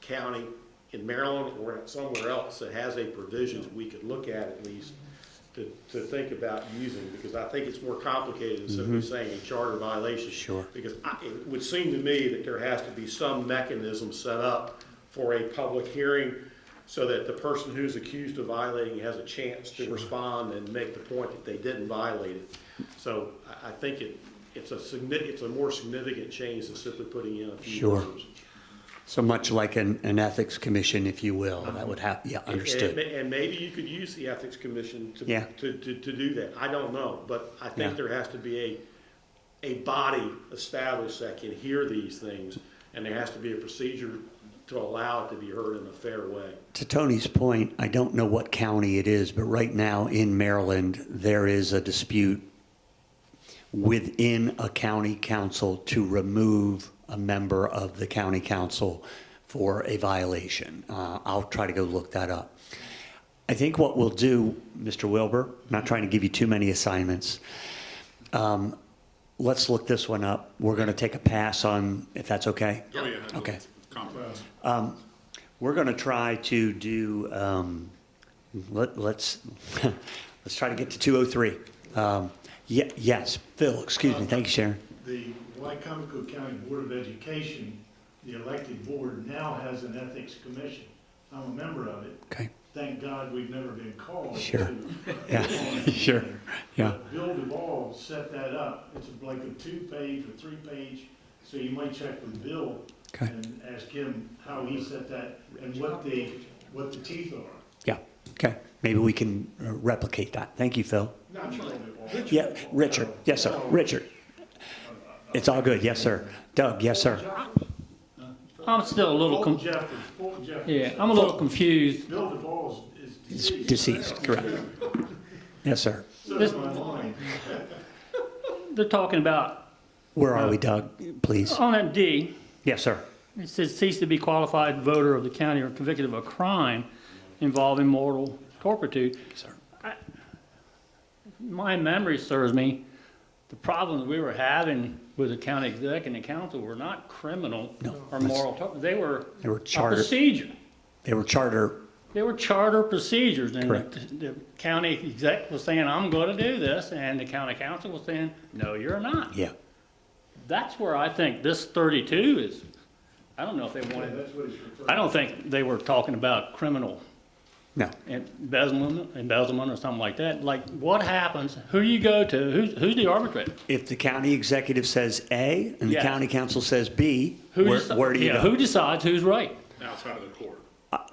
county in Maryland or somewhere else that has a provision that we could look at least to think about using, because I think it's more complicated than simply saying a charter violation. Sure. Because it would seem to me that there has to be some mechanism set up for a public hearing so that the person who's accused of violating has a chance to respond and make the point that they didn't violate it. So I think it's a more significant change than simply putting in a few Sure. words. So much like an ethics commission, if you will, that would have, yeah, understood. And maybe you could use the ethics commission Yeah. to do that. I don't know, but I think Yeah. there has to be a body established that can hear these things, and there has to be a procedure to allow it to be heard in a fair way. To Tony's point, I don't know what county it is, but right now in Maryland, there is a dispute within a county council to remove a member of the county council for a violation. I'll try to go look that up. I think what we'll do, Mr. Wilbur, not trying to give you too many assignments, let's look this one up. We're going to take a pass on, if that's okay? Oh, yeah. Okay. Compromise. We're going to try to do, let's try to get to 203. Yes, Phil, excuse me. Thank you, Sharon. The Wicomico County Board of Education, the elected board, now has an ethics commission. I'm a member of it. Okay. Thank God we've never been called. Sure. to- Yeah, sure. Yeah. But Bill Duvall set that up. It's like a 2-page or 3-page, so you might check with Bill Okay. and ask him how he set that and what the teeth are. Yeah, okay. Maybe we can replicate that. Thank you, Phil. Not Bill Duvall. Yeah, Richard. Yes, sir. Richard. It's all good. Yes, sir. Doug, yes, sir. I'm still a little, Fulton Jeffers, Fulton Jeffers. yeah, I'm a little confused. Bill Duvall is It's deceased. deceased, correct. Yes, sir. So This- is my mind. They're talking about, Where are we, Doug? Please. on that D, Yes, sir. it says cease to be qualified voter of the county or convicted of a crime involving mortal turpitude. Sir. My memory serves me, the problems we were having with the county exec and the council were not criminal No, or that's- moral, they were They were a charter. procedure. They were charter. They were charter procedures, and Correct. the county exec was saying, I'm gonna do this, and the county council was saying, no, you're not. Yeah. That's where I think this 32 is, I don't know if they Yeah, wanted, that's what he's referring I don't think they were talking about criminal No. embezzlement or something like that. Like, what happens, who do you go to, who's the arbitrator? If the county executive says A and the Yeah. county council says B, Who where deci- do you yeah, go? who decides who's right? Outside of the court.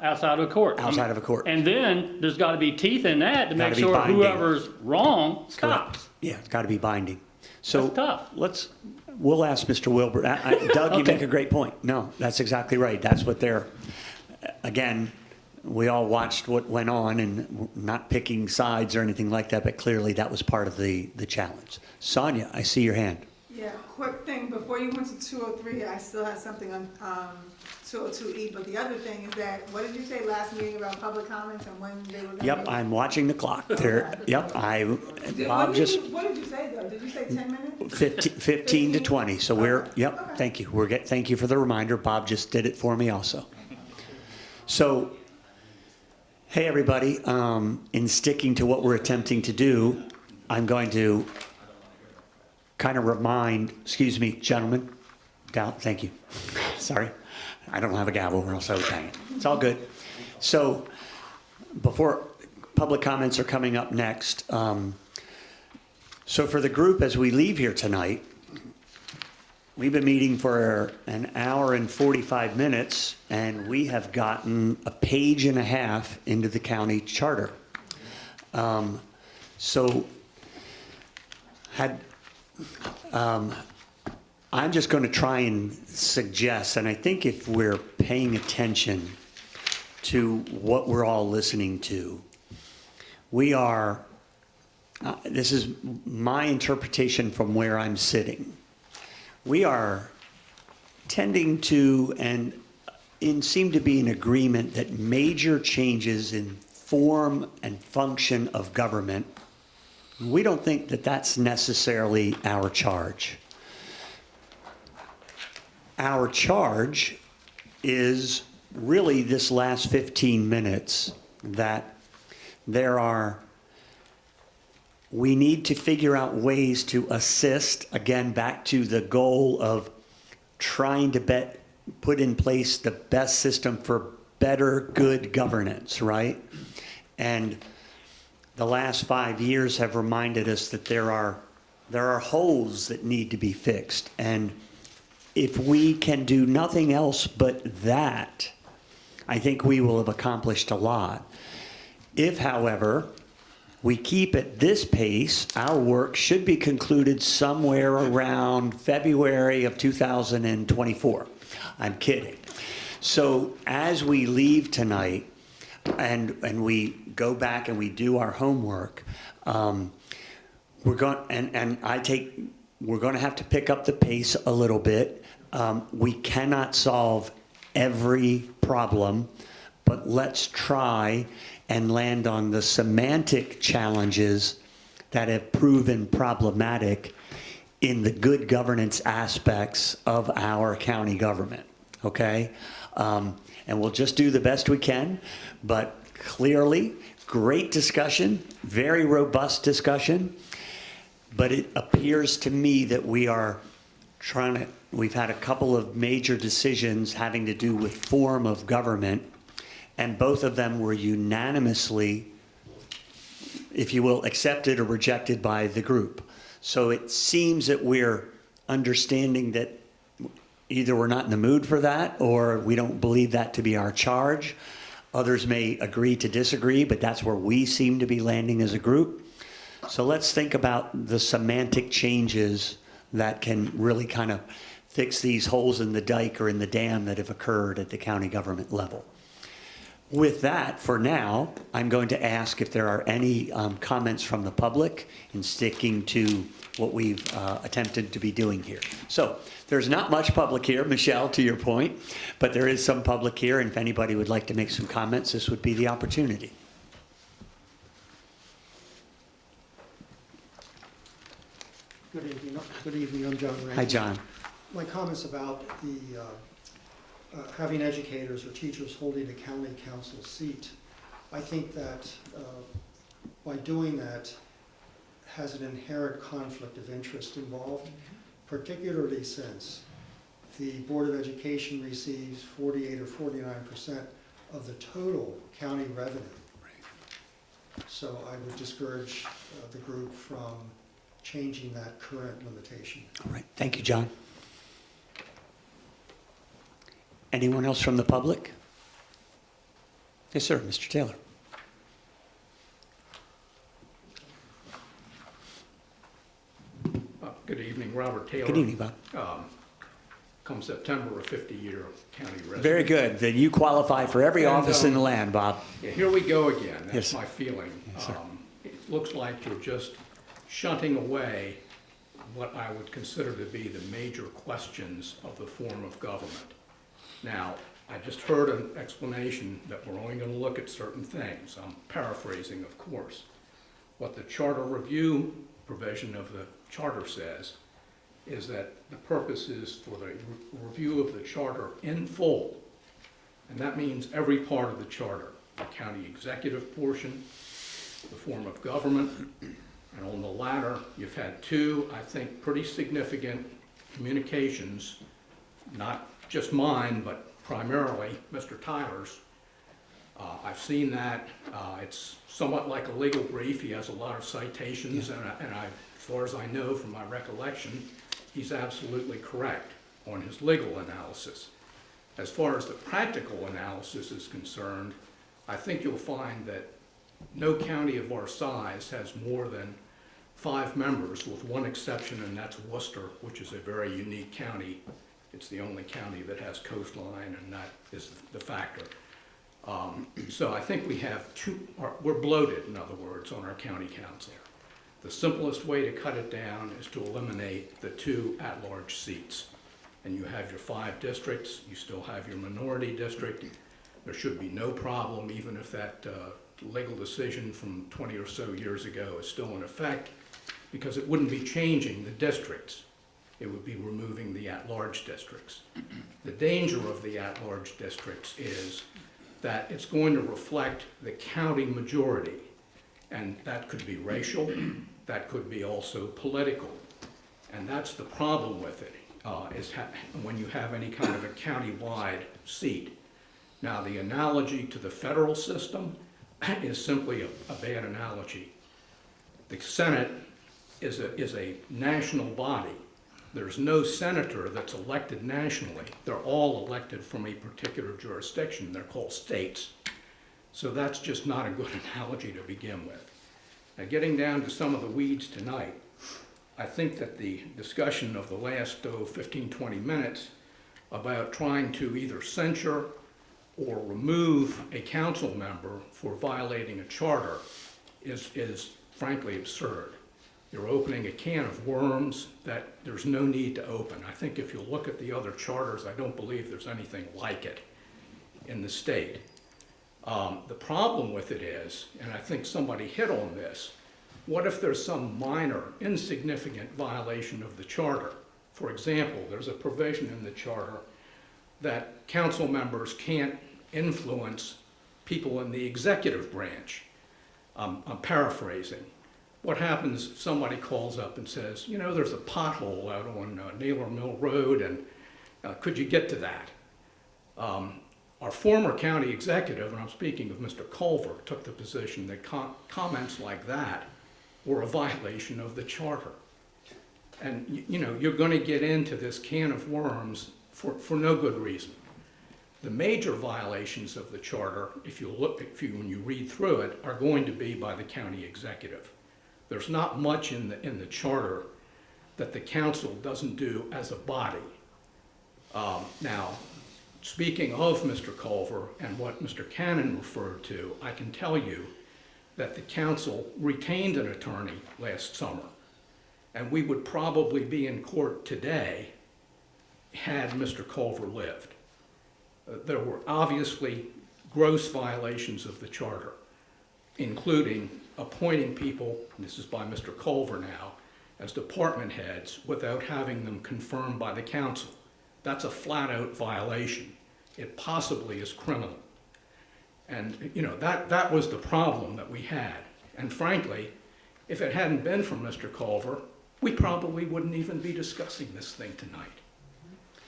Outside of a court. Outside of a court. And then, there's gotta be teeth in that to make Gotta be sure binding. whoever's wrong stops. Yeah, it's got to be binding. So That's tough. we'll ask Mr. Wilbur. Doug, you Okay. make a great point. No, that's exactly right. That's what they're, again, we all watched what went on and not picking sides or anything like that, but clearly that was part of the challenge. Sonia, I see your hand. Yeah, quick thing, before you went to 203, I still had something on 202E, but the other thing is that, what did you say last meeting about public comments and when they were gonna Yep, be? I'm watching the clock there. Yep, Bob just, What did you say though? Did you say 10 minutes? 15 to 20, so yep, thank you. Thank you for the reminder. Bob just did it for me also. So, hey, everybody, in sticking to what we're attempting to do, I'm going to kind of remind, excuse me, gentlemen, down, thank you. Sorry, I don't have a gavel or else I would bang it. It's all good. So, before public comments are coming up next, so for the group as we leave here tonight, we've been meeting for an hour and 45 minutes, and we have gotten a page and a half into the county charter. I'm just going to try and suggest, and I think if we're paying attention to what we're all listening to, we are, this is my interpretation from where I'm sitting. We are tending to seem to be in agreement that major changes in form and function of government, we don't think that that's necessarily our charge. Our charge is really this last 15 minutes that we need to figure out ways to assist, again, back to the goal of trying to put in place the best system for better, good governance, right? And the last 5 years have reminded us that there are holes that need to be fixed. And if we can do nothing else but that, I think we will have accomplished a lot. If, however, we keep at this pace, our work should be concluded somewhere around February of 2024. I'm kidding. So as we leave tonight and we go back and we do our homework, we're going to have to pick up the pace a little bit. We cannot solve every problem, but let's try and land on the semantic challenges that have proven problematic in the good governance aspects of our county government, okay? And we'll just do the best we can, but clearly, great discussion, very robust discussion, but it appears to me that we've had a couple of major decisions having to do with form of government, and both of them were unanimously, if you will, accepted or rejected by the group. So it seems that we're understanding that either we're not in the mood for that or we don't believe that to be our charge. Others may agree to disagree, but that's where we seem to be landing as a group. So let's think about the semantic changes that can really kind of fix these holes in the dike or in the dam that have occurred at the county government level. With that, for now, I'm going to ask if there are any comments from the public in sticking to what we've attempted to be doing here. So there's not much public here, Michelle, to your point, but there is some public here, and if anybody would like to make some comments, this would be the opportunity. Good evening. Good evening. I'm John Raymond. Hi, John. My comments about the having educators or teachers holding a county council seat. I think that by doing that has an inherent conflict of interest involved, particularly since the Board of Education receives 48 or 49% of the total county revenue. So I would discourage the group from changing that current limitation. All right. Thank you, John. Anyone else from the public? Yes, sir. Mr. Taylor. Good evening, Robert Taylor. Good evening, Bob. Come September, a 50-year county resident. Very good. Then you qualify for every office in the land, Bob. Yeah, here we go again. That's Yes. my feeling. Yes, sir. It looks like you're just shunting away what I would consider to be the major questions of the form of government. Now, I just heard an explanation that we're only going to look at certain things. I'm paraphrasing, of course. What the charter review provision of the charter says is that the purpose is for the review of the charter in full. And that means every part of the charter, the county executive portion, the form of government, and on the latter, you've had two, I think, pretty significant communications, not just mine, but primarily Mr. Tyler's. I've seen that. It's somewhat like a legal brief. He has a lot of citations, and as far as I know from my recollection, he's absolutely correct on his legal analysis. As far as the practical analysis is concerned, I think you'll find that no county of our size has more than 5 members, with one exception, and that's Worcester, which is a very unique county. It's the only county that has coastline, and that is the factor. So I think we have we're bloated, in other words, on our county council. The simplest way to cut it down is to eliminate the 2 at-large seats. and you have your 5 districts, you still have your minority district. There should be no problem, even if that legal decision from 20 or so years ago is still in effect, because it wouldn't be changing the districts. It would be removing the at-large districts. The danger of the at-large districts is that it's going to reflect the county majority, and that could be racial, that could be also political. And that's the problem with it, when you have any kind of a county-wide seat. Now, the analogy to the federal system is simply a bad analogy. The Senate is a national body. There's no senator that's elected nationally. They're all elected from a particular jurisdiction. They're called states. So that's just not a good analogy to begin with. Now, getting down to some of the weeds tonight, I think that the discussion of the last 15, 20 minutes about trying to either censure or remove a council member for violating a charter is frankly absurd. You're opening a can of worms that there's no need to open. I think if you look at the other charters, I don't believe there's anything like it in the state. The problem with it is, and I think somebody hit on this, what if there's some minor, insignificant violation of the charter? For example, there's a provision in the charter that council members can't influence people in the executive branch. I'm paraphrasing. What happens if somebody calls up and says, you know, there's a pothole out on Naylor Mill Road, and could you get to that? Our former county executive, and I'm speaking of Mr. Culver, took the position that comments like that were a violation of the charter. And you know, you're going to get into this can of worms for no good reason. The major violations of the charter, when you read through it, are going to be by the county executive. There's not much in the charter that the council doesn't do as a body. Now, speaking of Mr. Culver and what Mr. Cannon referred to, I can tell you that the council retained an attorney last summer, and we would probably be in court today had Mr. Culver lived. There were obviously gross violations of the charter, including appointing people, and this is by Mr. Culver now, as department heads without having them confirmed by the council. That's a flat-out violation. It possibly is criminal. And you know, that was the problem that we had. And frankly, if it hadn't been for Mr. Culver, we probably wouldn't even be discussing this thing tonight.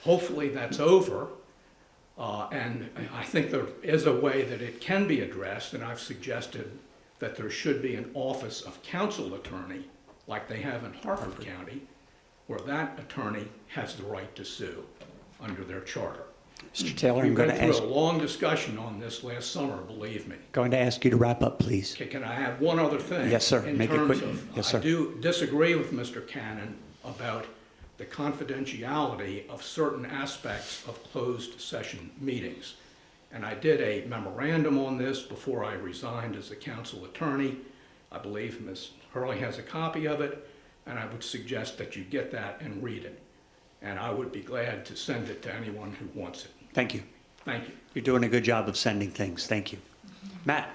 Hopefully that's over. And I think there is a way that it can be addressed, and I've suggested that there should be an office of council attorney, like they have in Harford County, where that attorney has the right to sue under their charter. Mr. Taylor, We I'm going went to through ask, a long discussion on this last summer, believe me. going to ask you to wrap up, please. Okay, can I add one other thing? Yes, sir. In Make it terms quick. of, Yes, sir. I do disagree with Mr. Cannon about the confidentiality of certain aspects of closed session meetings. And I did a memorandum on this before I resigned as a council attorney. I believe Ms. Hurley has a copy of it, and I would suggest that you get that and read it. And I would be glad to send it to anyone who wants it. Thank you. Thank you. You're doing a good job of sending things. Thank you. Matt?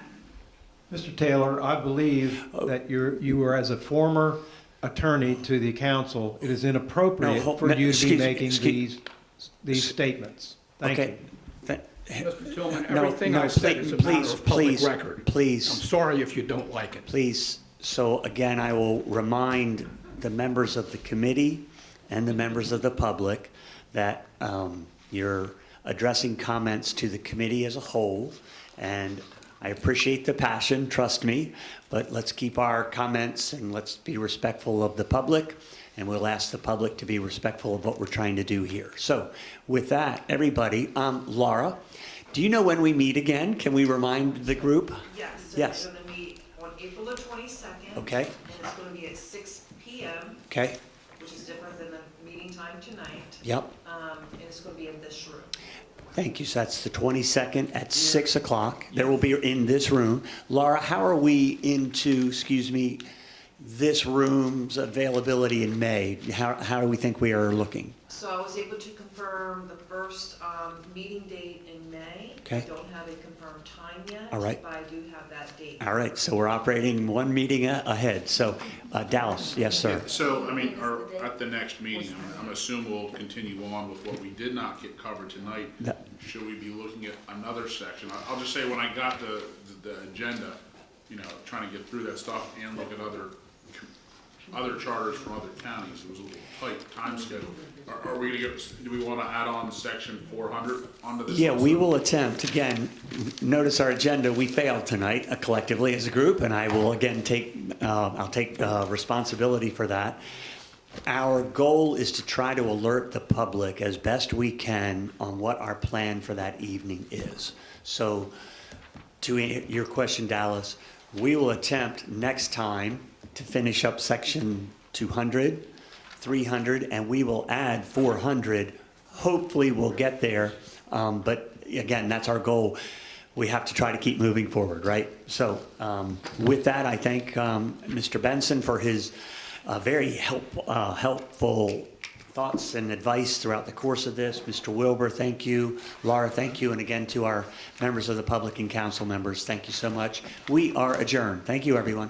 Mr. Taylor, I believe that you were, as a former attorney to the council, it is inappropriate for you to be making these statements. Thank you. Mr. Tillman, everything I said is a matter of public record. Please. I'm sorry if you don't like it. Please. So again, I will remind the members of the committee and the members of the public that you're addressing comments to the committee as a whole, and I appreciate the passion, trust me, but let's keep our comments and let's be respectful of the public, and we'll ask the public to be respectful of what we're trying to do here. So with that, everybody, Laura, do you know when we meet again? Can we remind the group? Yes, so Yes. we're gonna meet on April the 22nd. Okay. And it's gonna be at 6 p.m., Okay. which is different than the meeting time tonight. Yep. And it's gonna be in this room. Thank you. So that's the 22nd at 6 o'clock. There will be in this room. Laura, how are we into, excuse me, this room's availability in May, how do we think we are looking? So I was able to confirm the first meeting date in May. Okay. I don't have a confirmed time yet. All right. But I do have that date. All right, so we're operating one meeting ahead. So Dallas, yes, sir. So, I mean, at the next meeting, I'm assuming we'll continue on with what we did not get covered tonight. Should we be looking at another section? I'll just say, when I got the agenda, trying to get through that stuff and look at other charters from other counties, it was a little tight time schedule. Are we gonna do we want to add on section 400 onto this? Yeah, list? we will attempt. Again, notice our agenda, we failed tonight collectively as a group, and I will again I'll take responsibility for that. Our goal is to try to alert the public as best we can on what our plan for that evening is. So to your question, Dallas, we will attempt next time to finish up section 200, 300, and we will add 400. Hopefully we'll get there, but again, that's our goal. We have to try to keep moving forward, right? So with that, I thank Mr. Benson for his very helpful thoughts and advice throughout the course of this. Mr. Wilbur, thank you. Laura, thank you. And again, to our members of the public and council members, thank you so much. We are adjourned. Thank you, everyone.